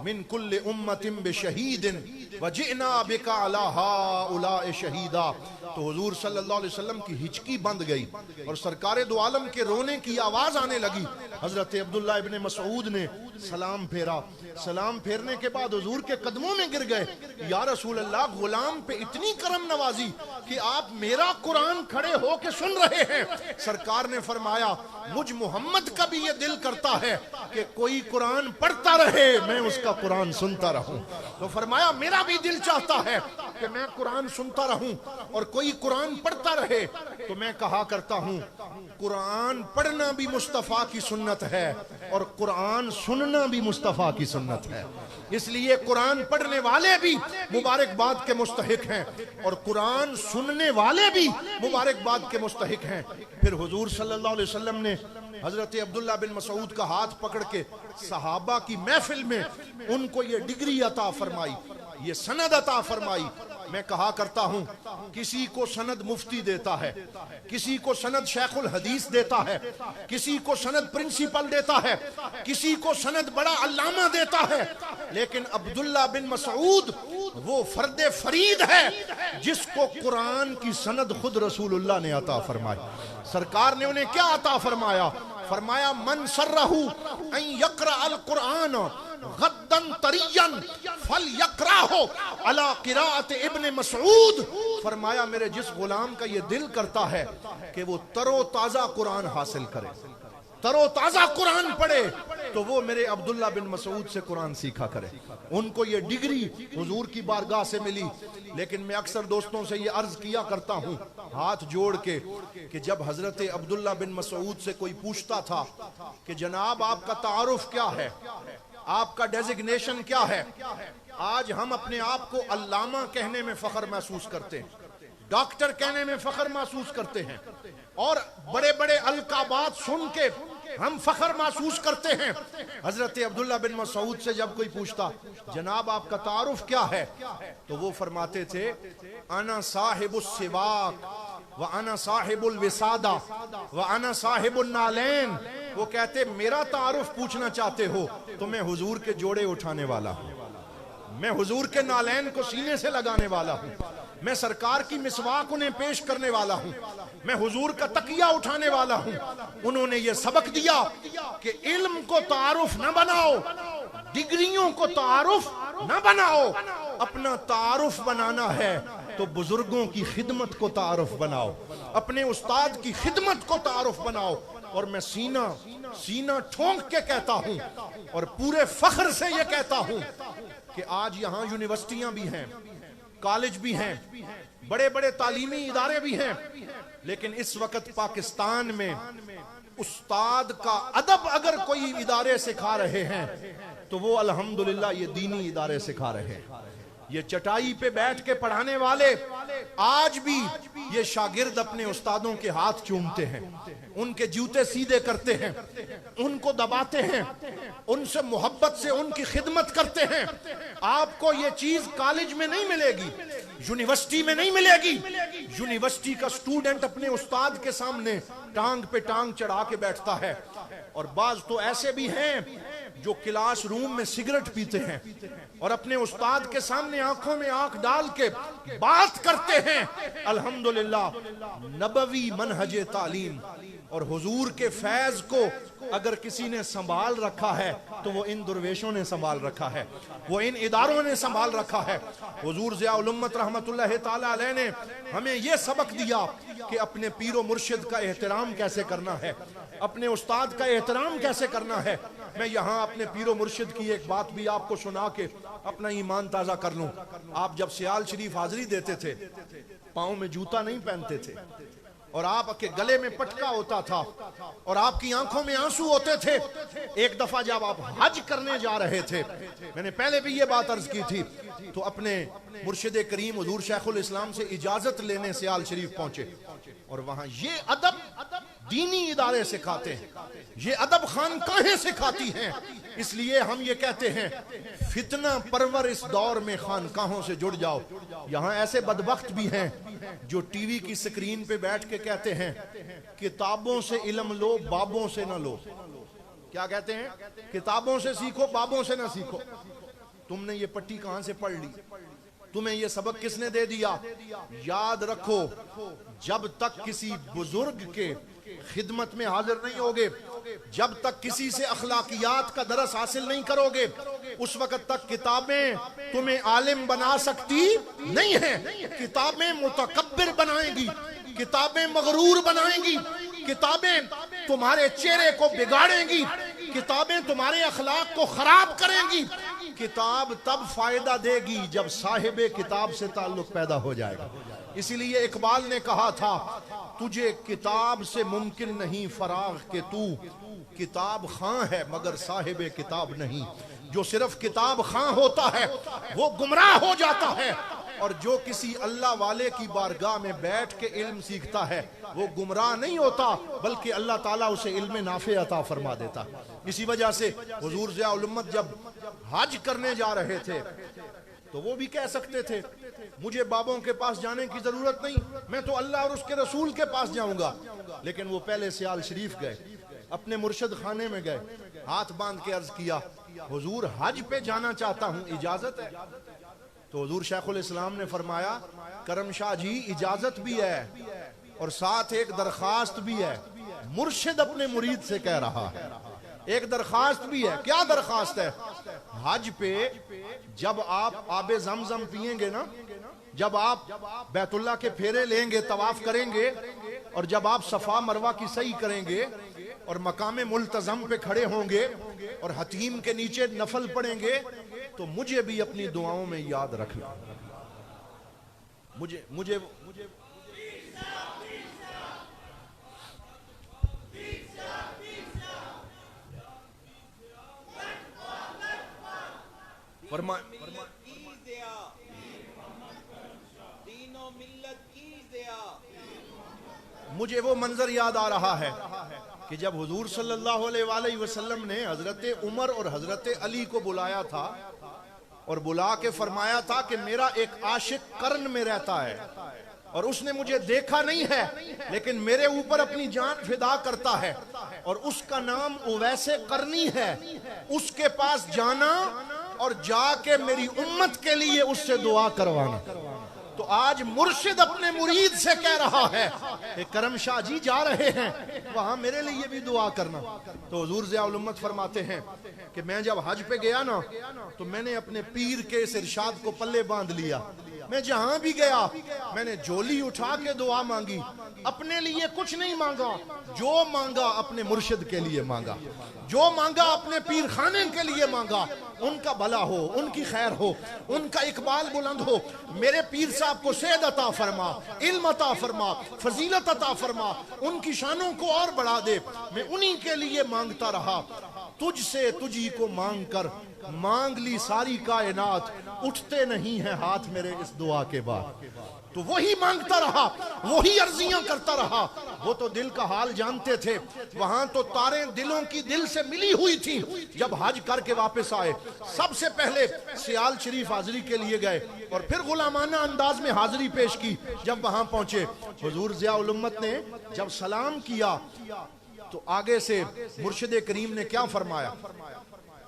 مِن كُلِّ أُمَّةٍ بِشَهِيدٍ وَجِئْنَا بِكَ عَلَى هَؤُلَاءِ شَهِيدًا. تو حضور صلی اللہ علیہ وسلم کی ہچکی بند گئی اور سرکار دو عالم کے رونے کی آواز آنے لگی. حضرت عبداللہ ابن مسعود نے سلام پھیرا. سلام پھیرنے کے بعد حضور کے قدموں میں گر گئے. یا رسول اللہ, غلام پہ اتنی کرم نوازی کہ آپ میرا قرآن کھڑے ہو کے سن رہے ہیں. سرکار نے فرمایا مجھ محمد کا بھی یہ دل کرتا ہے کہ کوئی قرآن پڑھتا رہے, میں اس کا قرآن سنتا رہوں. تو فرمایا میرا بھی دل چاہتا ہے کہ میں قرآن سنتا رہوں اور کوئی قرآن پڑھتا رہے. تو میں کہا کرتا ہوں قرآن پڑھنا بھی مصطفیٰ کی سنت ہے اور قرآن سننا بھی مصطفیٰ کی سنت ہے. اس لیے قرآن پڑھنے والے بھی مبارکباد کے مستحق ہیں اور قرآن سننے والے بھی مبارکباد کے مستحق ہیں. پھر حضور صلی اللہ علیہ وسلم نے حضرت عبداللہ بن مسعود کا ہاتھ پکڑ کے صحابہ کی محفل میں ان کو یہ ڈگری عطا فرمائی, یہ سند عطا فرمائی. میں کہا کرتا ہوں کسی کو سند مفتی دیتا ہے, کسی کو سند شیخ الحدیث دیتا ہے, کسی کو سند پرنسپل دیتا ہے, کسی کو سند بڑا علامہ دیتا ہے, لیکن عبداللہ بن مسعود وہ فرد فرید ہے جس کو قرآن کی سند خود رسول اللہ نے عطا فرمائی. سرکار نے انہیں کیا عطا فرمایا؟ فرمایا من سرہ ان یقرأ القرآن غدن طریًا فلیقرأہ علی قراءت ابن مسعود. فرمایا میرے جس غلام کا یہ دل کرتا ہے کہ وہ تر و تازہ قرآن حاصل کرے, تر و تازہ قرآن پڑھے, تو وہ میرے عبداللہ بن مسعود سے قرآن سیکھا کرے. ان کو یہ ڈگری حضور کی بارگاہ سے ملی. لیکن میں اکثر دوستوں سے یہ عرض کیا کرتا ہوں ہاتھ جوڑ کے کہ جب حضرت عبداللہ بن مسعود سے کوئی پوچھتا تھا کہ جناب آپ کا تعارف کیا ہے, آپ کا ڈیزگنیشن کیا ہے, آج ہم اپنے آپ کو علامہ کہنے میں فخر محسوس کرتے ہیں, ڈاکٹر کہنے میں فخر محسوس کرتے ہیں اور بڑے بڑے القابات سن کے ہم فخر محسوس کرتے ہیں. حضرت عبداللہ بن مسعود سے جب کوئی پوچھتا جناب آپ کا تعارف کیا ہے, تو وہ فرماتے تھے انا صاحب السواک وانا صاحب الوسادہ وانا صاحب النالین. وہ کہتے میرا تعارف پوچھنا چاہتے ہو تو میں حضور کے جوڑے اٹھانے والا ہوں, میں حضور کے نالین کو سینے سے لگانے والا ہوں, میں سرکار کی مسواک انہیں پیش کرنے والا ہوں, میں حضور کا تکیہ اٹھانے والا ہوں. انہوں نے یہ سبق دیا کہ علم کو تعارف نہ بناؤ, ڈگریوں کو تعارف نہ بناؤ, اپنا تعارف بنانا ہے تو بزرگوں کی خدمت کو تعارف بناؤ, اپنے استاد کی خدمت کو تعارف بناؤ. اور میں سینہ ٹھونک کے کہتا ہوں اور پورے فخر سے یہ کہتا ہوں کہ آج یہاں یونیورسٹیاں بھی ہیں, کالج بھی ہیں, بڑے بڑے تعلیمی ادارے بھی ہیں, لیکن اس وقت پاکستان میں استاد کا ادب اگر کوئی ادارے سکھا رہے ہیں تو وہ الحمدللہ یہ دینی ادارے سکھا رہے ہیں. یہ چٹائی پہ بیٹھ کے پڑھانے والے آج بھی یہ شاگرد اپنے استادوں کے ہاتھ چومتے ہیں, ان کے جوتے سیدھے کرتے ہیں, ان کو دباتے ہیں, ان سے محبت سے ان کی خدمت کرتے ہیں. آپ کو یہ چیز کالج میں نہیں ملے گی, یونیورسٹی میں نہیں ملے گی. یونیورسٹی کا سٹوڈنٹ اپنے استاد کے سامنے ٹانگ پہ ٹانگ چڑھا کے بیٹھتا ہے, اور بعض تو ایسے بھی ہیں جو کلاس روم میں سگریٹ پیتے ہیں اور اپنے استاد کے سامنے آنکھوں میں آنکھ ڈال کے بات کرتے ہیں. الحمدللہ نبوی منہج تعلیم اور حضور کے فیض کو اگر کسی نے سنبھال رکھا ہے تو وہ ان درویشوں نے سنبھال رکھا ہے, وہ ان اداروں نے سنبھال رکھا ہے. حضور ضیاء الامت رحمت اللہ تعالی علیہ نے ہمیں یہ سبق دیا کہ اپنے پیر و مرشد کا احترام کیسے کرنا ہے, اپنے استاد کا احترام کیسے کرنا ہے. میں یہاں اپنے پیر و مرشد کی ایک بات بھی آپ کو سنا کے اپنا ایمان تازہ کر لوں. آپ جب سیال شریف حاضری دیتے تھے پاؤں میں جوتا نہیں پہنتے تھے اور آپ کے گلے میں پٹکا ہوتا تھا اور آپ کی آنکھوں میں آنسو ہوتے تھے. ایک دفعہ جب آپ حج کرنے جا رہے تھے, میں نے پہلے بھی یہ بات عرض کی تھی, تو اپنے مرشد کریم حضور شیخ الاسلام سے اجازت لینے سیال شریف پہنچے اور وہاں یہ ادب دینی ادارے سکھاتے ہیں, یہ ادب خانقاہیں سکھاتی ہیں. اس لیے ہم یہ کہتے ہیں فتنہ پرور اس دور میں خانقاہوں سے جڑ جاؤ. یہاں ایسے بدبخت بھی ہیں جو ٹی وی کی سکرین پہ بیٹھ کے کہتے ہیں کتابوں سے علم لو بابوں سے نہ لو. کیا کہتے ہیں؟ کتابوں سے سیکھو بابوں سے نہ سیکھو. تم نے یہ پٹی کہاں سے پڑھ لی, تمہیں یہ سبق کس نے دے دیا؟ یاد رکھو جب تک کسی بزرگ کے خدمت میں حاضر نہیں ہوگے، جب تک کسی سے اخلاقیات کا درس حاصل نہیں کرو گے، اس وقت تک کتابیں تمہیں عالم بنا سکتی نہیں ہیں۔ کتابیں متکبر بنائیں گی، کتابیں مغرور بنائیں گی، کتابیں تمہارے چہرے کو بگاڑیں گی، کتابیں تمہارے اخلاق کو خراب کریں گی۔ کتاب تب فائدہ دے گی جب صاحب کتاب سے تعلق پیدا ہو جائے گا۔ اسی لیے اقبال نے کہا تھا تجھے کتاب سے ممکن نہیں فراغ کہ تو کتاب خواں ہے مگر صاحب کتاب نہیں۔ جو صرف کتاب خواں ہوتا ہے وہ گمراہ ہو جاتا ہے، اور جو کسی اللہ والے کی بارگاہ میں بیٹھ کے علم سیکھتا ہے وہ گمراہ نہیں ہوتا بلکہ اللہ تعالیٰ اسے علم نافع عطا فرما دیتا۔ اسی وجہ سے حضور ضیاء الامت جب حج کرنے جا رہے تھے تو وہ بھی کہہ سکتے تھے مجھے بابوں کے پاس جانے کی ضرورت نہیں، میں تو اللہ اور اس کے رسول کے پاس جاؤں گا، لیکن وہ پہلے سیال شریف گئے، اپنے مرشد خانے میں گئے، ہاتھ باندھ کے عرض کیا حضور حج پہ جانا چاہتا ہوں، اجازت ہے؟ تو حضور شیخ الاسلام نے فرمایا کرم شاہ جی اجازت بھی ہے اور ساتھ ایک درخواست بھی ہے۔ مرشد اپنے مرید سے کہہ رہا ہے ایک درخواست بھی ہے۔ کیا درخواست ہے؟ حج پہ جب آپ آب زمزم پیئیں گے نا، جب آپ بیت اللہ کے پھیرے لیں گے، طواف کریں گے، اور جب آپ صفا مروہ کی سعی کریں گے اور مقام ملتزم پہ کھڑے ہوں گے اور حتیم کے نیچے نفل پڑھیں گے تو مجھے بھی اپنی دعاؤں میں یاد رکھنا۔ مجھے مجھے وہ منظر یاد آ رہا ہے کہ جب حضور صلی اللہ علیہ وسلم نے حضرت عمر اور حضرت علی کو بلایا تھا اور بلا کے فرمایا تھا کہ میرا ایک عاشق قرن میں رہتا ہے اور اس نے مجھے دیکھا نہیں ہے لیکن میرے اوپر اپنی جان فدا کرتا ہے اور اس کا نام اویس قرنی ہے، اس کے پاس جانا اور جا کے میری امت کے لیے اس سے دعا کروانا۔ تو آج مرشد اپنے مرید سے کہہ رہا ہے کہ کرم شاہ جی جا رہے ہیں وہاں میرے لیے بھی دعا کرنا۔ تو حضور ضیاء الامت فرماتے ہیں کہ میں جب حج پہ گیا نا تو میں نے اپنے پیر کے اس ارشاد کو پلے باندھ لیا، میں جہاں بھی گیا میں نے جھولی اٹھا کے دعا مانگی، اپنے لیے کچھ نہیں مانگا، جو مانگا اپنے مرشد کے لیے مانگا، جو مانگا اپنے پیر خانے کے لیے مانگا، ان کا بھلا ہو، ان کی خیر ہو، ان کا اقبال بلند ہو، میرے پیر صاحب کو صحت عطا فرما، علم عطا فرما، فضیلت عطا فرما، ان کی شانوں کو اور بڑھا دے، میں انہی کے لیے مانگتا رہا۔ تجھ سے تجھی کو مانگ کر مانگ لی ساری کائنات، اٹھتے نہیں ہیں ہاتھ میرے اس دعا کے بعد۔ تو وہی مانگتا رہا، وہی عرضیاں کرتا رہا، وہ تو دل کا حال جانتے تھے، وہاں تو تاریں دلوں کی دل سے ملی ہوئی تھی۔ جب حج کر کے واپس آئے سب سے پہلے سیال شریف حاضری کے لیے گئے اور پھر غلامانہ انداز میں حاضری پیش کی۔ جب وہاں پہنچے حضور ضیاء الامت نے جب سلام کیا تو آگے سے مرشد کریم نے کیا فرمایا؟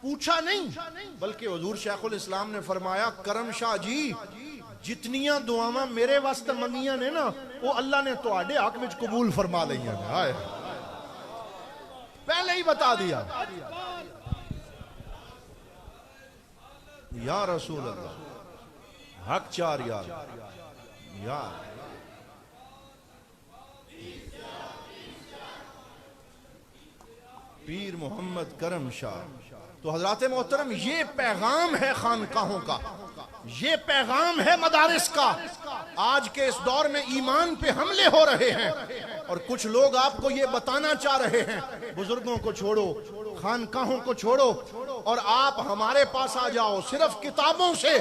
پوچھا نہیں بلکہ حضور شیخ الاسلام نے فرمایا کرم شاہ جی جتنیاں دعاواں میرے واسطے منگیاں نے نا وہ اللہ نے تواڈے حق وچ قبول فرما لئیاں نے۔ آئے پہلے ہی بتا دیا۔ یا رسول اللہ حق چار یار یار پیر محمد کرم شاہ۔ تو حضرات محترم یہ پیغام ہے خانقاہوں کا، یہ پیغام ہے مدارس کا۔ آج کے اس دور میں ایمان پہ حملے ہو رہے ہیں اور کچھ لوگ آپ کو یہ بتانا چاہ رہے ہیں بزرگوں کو چھوڑو، خانقاہوں کو چھوڑو اور آپ ہمارے پاس آ جاؤ، صرف کتابوں سے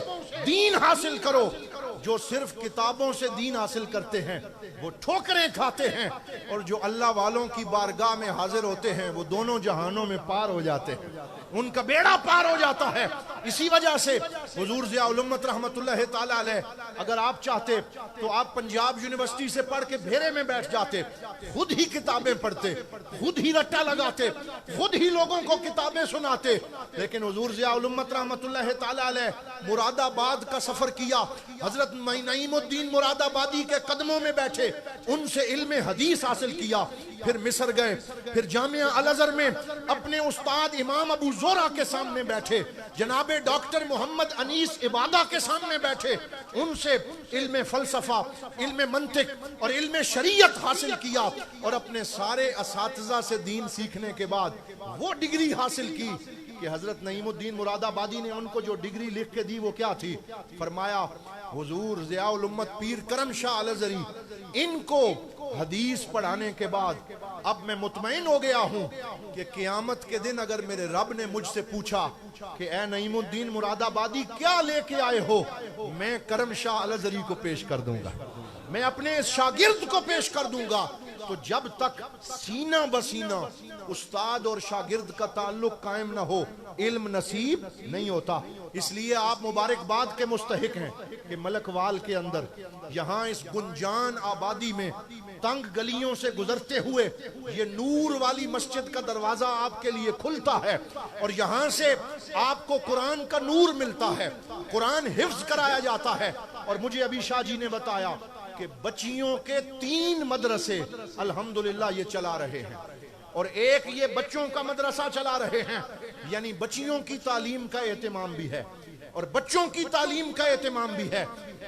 دین حاصل کرو۔ جو صرف کتابوں سے دین حاصل کرتے ہیں وہ ٹھوکریں کھاتے ہیں، اور جو اللہ والوں کی بارگاہ میں حاضر ہوتے ہیں وہ دونوں جہانوں میں پار ہو جاتے ہیں، ان کا بیڑا پار ہو جاتا ہے۔ اسی وجہ سے حضور ضیاء الامت رحمت اللہ تعالی علیہ، اگر آپ چاہتے تو آپ پنجاب یونیورسٹی سے پڑھ کے بھیرے میں بیٹھ جاتے، خود ہی کتابیں پڑھتے، خود ہی رٹا لگاتے، خود ہی لوگوں کو کتابیں سناتے، لیکن حضور ضیاء الامت رحمت اللہ تعالی علیہ مراد آباد کا سفر کیا، حضرت نعیم الدین مراد آبادی کے قدموں میں بیٹھے، ان سے علم حدیث حاصل کیا، پھر مصر گئے، پھر جامعہ الازہر میں اپنے استاد امام ابو زرع کے سامنے بیٹھے، جناب ڈاکٹر محمد انیس عبادہ کے سامنے بیٹھے، ان سے علم فلسفہ، علم منطق اور علم شریعت حاصل کیا، اور اپنے سارے اساتذہ سے دین سیکھنے کے بعد وہ ڈگری حاصل کی کہ حضرت نعیم الدین مراد آبادی نے ان کو جو ڈگری لکھ کے دی وہ کیا تھی؟ فرمایا حضور ضیاء الامت پیر کرم شاہ الازہری، ان کو حدیث پڑھانے کے بعد اب میں مطمئن ہو گیا ہوں کہ قیامت کے دن اگر میرے رب نے مجھ سے پوچھا کہ اے نعیم الدین مراد آبادی کیا لے کے آئے ہو، میں کرم شاہ الازہری کو پیش کر دوں گا، میں اپنے اس شاگرد کو پیش کر دوں گا۔ تو جب تک سینہ بسینہ استاد اور شاگرد کا تعلق قائم نہ ہو، علم نصیب نہیں ہوتا۔ اس لیے آپ مبارکباد کے مستحق ہیں کہ ملک وال کے اندر یہاں اس گنجان آبادی میں تنگ گلیوں سے گزرتے ہوئے یہ نور والی مسجد کا دروازہ آپ کے لیے کھلتا ہے، اور یہاں سے آپ کو قرآن کا نور ملتا ہے، قرآن حفظ کرایا جاتا ہے۔ اور مجھے ابھی شاہ جی نے بتایا کہ بچیوں کے 3 مدرسے الحمدللہ یہ چلا رہے ہیں، اور ایک یہ بچوں کا مدرسہ چلا رہے ہیں، یعنی بچیوں کی تعلیم کا اہتمام بھی ہے اور بچوں کی تعلیم کا اہتمام بھی ہے۔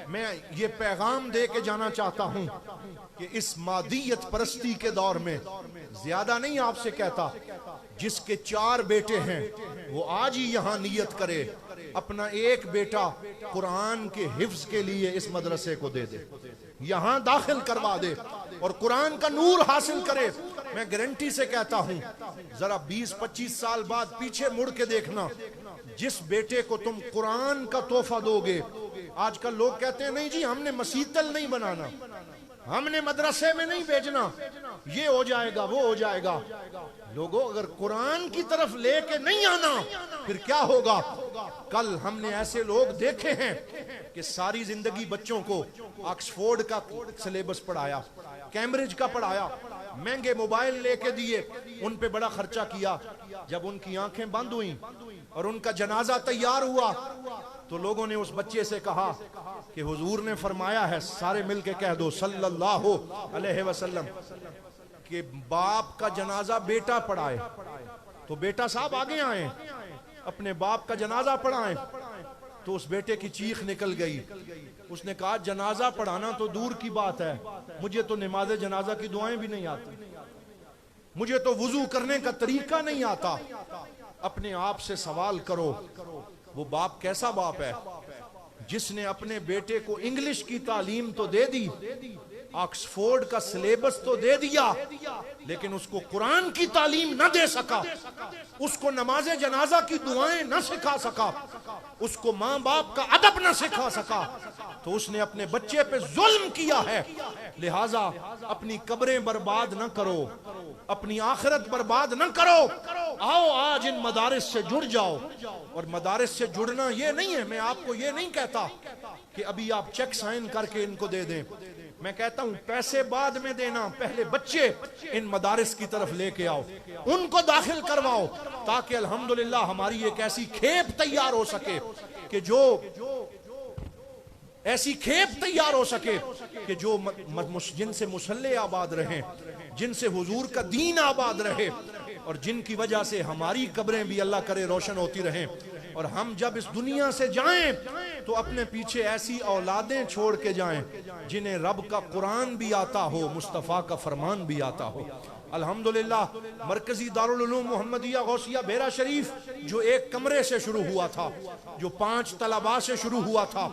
میں یہ پیغام دے کے جانا چاہتا ہوں کہ اس مادیت پرستی کے دور میں زیادہ نہیں آپ سے کہتا، جس کے 4 بیٹے ہیں وہ آج ہی یہاں نیت کرے اپنا ایک بیٹا قرآن کے حفظ کے لیے اس مدرسے کو دے دے، یہاں داخل کروا دے اور قرآن کا نور حاصل کرے۔ میں گارنٹی سے کہتا ہوں ذرا 20-25 سال بعد پیچھے مڑ کے دیکھنا، جس بیٹے کو تم قرآن کا تحفہ دو گے، آج کل لوگ کہتے ہیں نہیں جی ہم نے مسیتل نہیں بنانا، ہم نے مدرسے میں نہیں بھیجنا، یہ ہو جائے گا وہ ہو جائے گا۔ لوگوں اگر قرآن کی طرف لے کے نہیں آنا پھر کیا ہوگا؟ کل ہم نے ایسے لوگ دیکھے ہیں کہ ساری زندگی بچوں کو آکسفورڈ کا سلیبس پڑھایا، کیمبرج کا پڑھایا، مہنگے موبائل لے کے دیے، ان پہ بڑا خرچہ کیا، جب ان کی آنکھیں بند ہوئیں اور ان کا جنازہ تیار ہوا تو لوگوں نے اس بچے سے کہا کہ حضور نے فرمایا ہے، سارے مل کے کہہ دو صلی اللہ علیہ وسلم، کہ باپ کا جنازہ بیٹا پڑھائے، تو بیٹا صاحب آگے آئیں اپنے باپ کا جنازہ پڑھائیں۔ تو اس بیٹے کی چیخ نکل گئی، اس نے کہا جنازہ پڑھانا تو دور کی بات ہے، مجھے تو نماز جنازہ کی دعائیں بھی نہیں آتی، مجھے تو وضو کرنے کا طریقہ نہیں آتا۔ اپنے آپ سے سوال کرو وہ باپ کیسا باپ ہے جس نے اپنے بیٹے کو انگلش کی تعلیم تو دے دی، آکسفورڈ کا سلیبس تو دے دیا، لیکن اس کو قرآن کی تعلیم نہ دے سکا، اس کو نماز جنازہ کی دعائیں نہ سکھا سکا، اس کو ماں باپ کا ادب نہ سکھا سکا، تو اس نے اپنے بچے پہ ظلم کیا ہے۔ لہٰذا اپنی قبریں برباد نہ کرو، اپنی آخرت برباد نہ کرو، آؤ آج ان مدارس سے جڑ جاؤ۔ اور مدارس سے جڑنا یہ نہیں ہے، میں آپ کو یہ نہیں کہتا کہ ابھی آپ چیک سائن کر کے ان کو دے دیں، میں کہتا ہوں پیسے بعد میں دینا، پہلے بچے ان مدارس کی طرف لے کے آؤ، ان کو داخل کرواؤ، تاکہ الحمدللہ ہماری ایک ایسی کھیپ تیار ہو سکے کہ ایسی کھیپ تیار ہو سکے کہ جو جن سے مسلح آباد رہیں، جن سے حضور کا دین آباد رہے، اور جن کی وجہ سے ہماری قبریں بھی اللہ کرے روشن ہوتی رہیں، اور ہم جب اس دنیا سے جائیں تو اپنے پیچھے ایسی اولادیں چھوڑ کے جائیں جنہیں رب کا قرآن بھی آتا ہو، مصطفیٰ کا فرمان بھی آتا ہو۔ الحمدللہ مرکزی دارالعلوم محمدیہ غوثیہ بھیرا شریف جو ایک کمرے سے شروع ہوا تھا، جو 5 طلباء سے شروع ہوا تھا،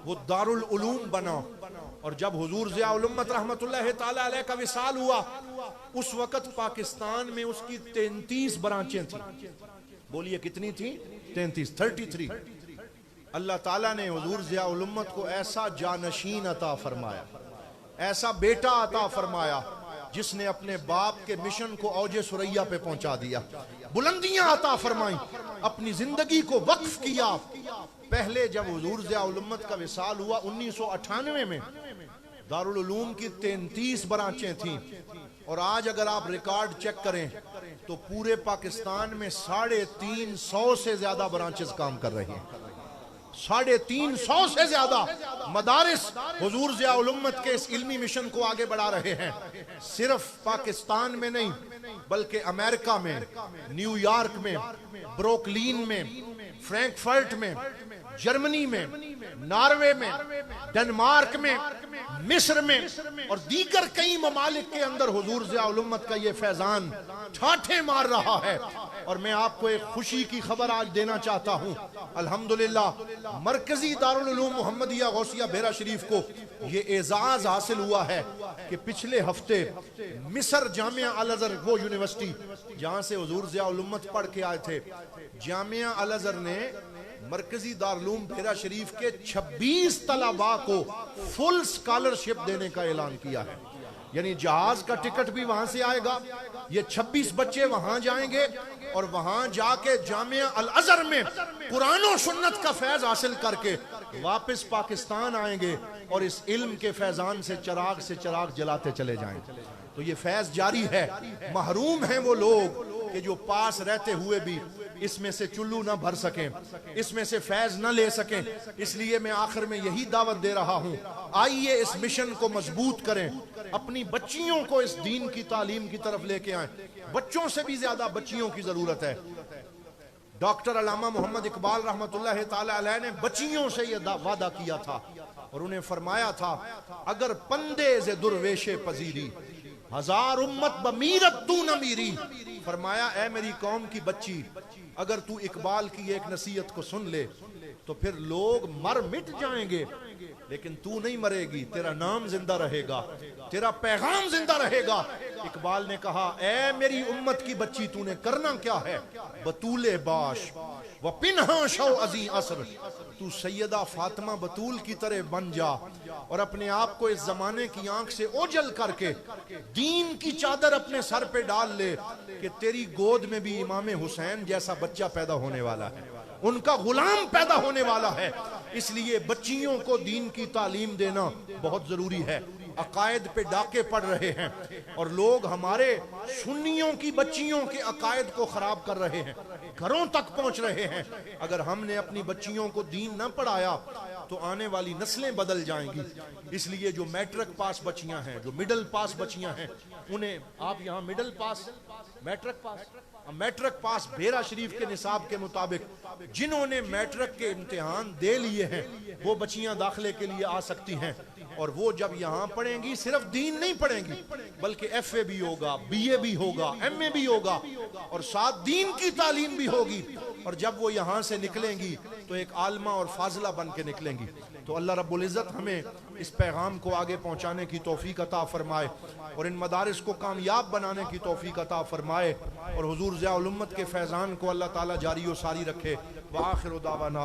وہ دارالعلوم بنا، اور جب حضور ضیاء الامت رحمت اللہ تعالی علیہ کا وصال ہوا اس وقت پاکستان میں اس کی 33 برانچیں تھیں۔ بولیے کتنی تھیں؟ 33 اللہ تعالیٰ نے حضور ضیاء الامت کو ایسا جانشین عطا فرمایا، ایسا بیٹا عطا فرمایا جس نے اپنے باپ کے مشن کو اوج ثریا پہ پہنچا دیا، بلندیاں عطا فرمائیں، اپنی زندگی کو وقف کیا۔ پہلے جب حضور ضیاء الامت کا وصال ہوا 1998 میں، دارالعلوم کی 33 برانچیں تھیں، اور آج اگر آپ ریکارڈ چیک کریں تو پورے پاکستان میں 350 سے زیادہ برانچز کام کر رہی ہیں، 350 سے زیادہ مدارس حضور ضیاء الامت کے اس علمی مشن کو آگے بڑھا رہے ہیں۔ صرف پاکستان میں نہیں بلکہ امریکہ میں، نیو یارک میں، بروکلین میں، فرینکفرٹ میں، جرمنی میں، ناروے میں، ڈنمارک میں، مصر میں اور دیگر کئی ممالک کے اندر حضور ضیاء الامت کا یہ فیضان ٹھاٹھے مار رہا ہے۔ اور میں آپ کو ایک خوشی کی خبر آج دینا چاہتا ہوں، الحمدللہ مرکزی دارالعلوم محمدیہ غوثیہ بحیرہ شریف کو یہ اعزاز حاصل ہوا ہے کہ پچھلے ہفتے مصر جامعہ الازہر، وہ یونیورسٹی جہاں سے حضور ضیاء الامت پڑھ کے آئے تھے، جامعہ الازہر نے مرکزی دارالعلوم بحیرہ شریف کے 26 طلباء کو فل سکالرشپ دینے کا اعلان کیا ہے۔ یعنی جہاز کا ٹکٹ بھی وہاں سے آئے گا، یہ 26 بچے وہاں جائیں گے اور وہاں جا کے جامعہ الازہر میں قرآن و سنت کا فیض حاصل کر کے واپس پاکستان آئیں گے اور اس علم کے فیضان سے چراغ جلاتے چلے جائیں۔ تو یہ فیض جاری ہے۔ محروم ہیں وہ لوگ کہ جو پاس رہتے ہوئے بھی اس میں سے چلو نہ بھر سکیں، اس میں سے فیض نہ لے سکیں۔ اس لیے میں آخر میں یہی دعوت دے رہا ہوں، آئیے اس مشن کو مضبوط کریں، اپنی بچیوں کو اس دین کی تعلیم کی طرف لے کے آئیں۔ بچوں سے بھی زیادہ بچیوں کی ضرورت ہے۔ ڈاکٹر علامہ محمد اقبال رحمۃ اللہ تعالی علیہ نے بچیوں سے یہ وعدہ کیا تھا اور انہیں فرمایا تھا، اگر پندے ز درویش پذیری، ہزار امت بمیرت تو نہ میری۔ فرمایا اے میری قوم کی بچی، اگر تو اقبال کی ایک نصیحت کو سن لے تو پھر لوگ مر مٹ جائیں گے لیکن تو نہیں مرے گی، تیرا نام زندہ رہے گا، تیرا پیغام زندہ رہے گا۔ اقبال نے کہا اے میری امت کی بچی، تو نے کرنا کیا ہے؟ بطول باش و پنہاں شو ازیں عصر، تو سیدہ فاطمہ بطول کی طرح بن جا اور اپنے آپ کو اس زمانے کی آنکھ سے اوجھل کر کے دین کی چادر اپنے سر پہ ڈال لے کہ تیری گود میں بھی امام حسین جیسا بچہ پیدا ہونے والا ہے، ان کا غلام پیدا ہونے والا ہے۔ اس لیے بچیوں کو دین کی تعلیم دینا بہت ضروری ہے۔ عقائد پہ ڈاکے پڑ رہے ہیں اور لوگ ہمارے سنیوں کی بچیوں کے عقائد کو خراب کر رہے ہیں، گھروں تک پہنچ رہے ہیں۔ اگر ہم نے اپنی بچیوں کو دین نہ پڑھایا تو آنے والی نسلیں بدل جائیں گی۔ اس لیے جو میٹرک پاس بچیاں ہیں، جو مڈل پاس بچیاں ہیں، انہیں آپ یہاں مڈل پاس، میٹرک پاس بحیرہ شریف کے نصاب کے مطابق جنہوں نے میٹرک کے امتحان دے لیے ہیں وہ بچیاں داخلے کے لیے آ سکتی ہیں، اور وہ جب یہاں پڑھیں گی صرف دین نہیں پڑھیں گی بلکہ ایف اے بھی ہوگا، بی اے بھی ہوگا، ایم اے بھی ہوگا اور ساتھ دین کی تعلیم بھی ہوگی، اور جب وہ یہاں سے نکلیں گی تو ایک عالمہ اور فاضلہ بن کے نکلیں گی۔ تو اللہ رب العزت ہمیں اس پیغام کو آگے پہنچانے کی توفیق عطا فرمائے اور ان مدارس کو کامیاب بنانے کی توفیق عطا فرمائے اور حضور ضیاء الامت کے فیضان کو اللہ تعالیٰ جاری و ساری رکھے۔ وآخر دعوانا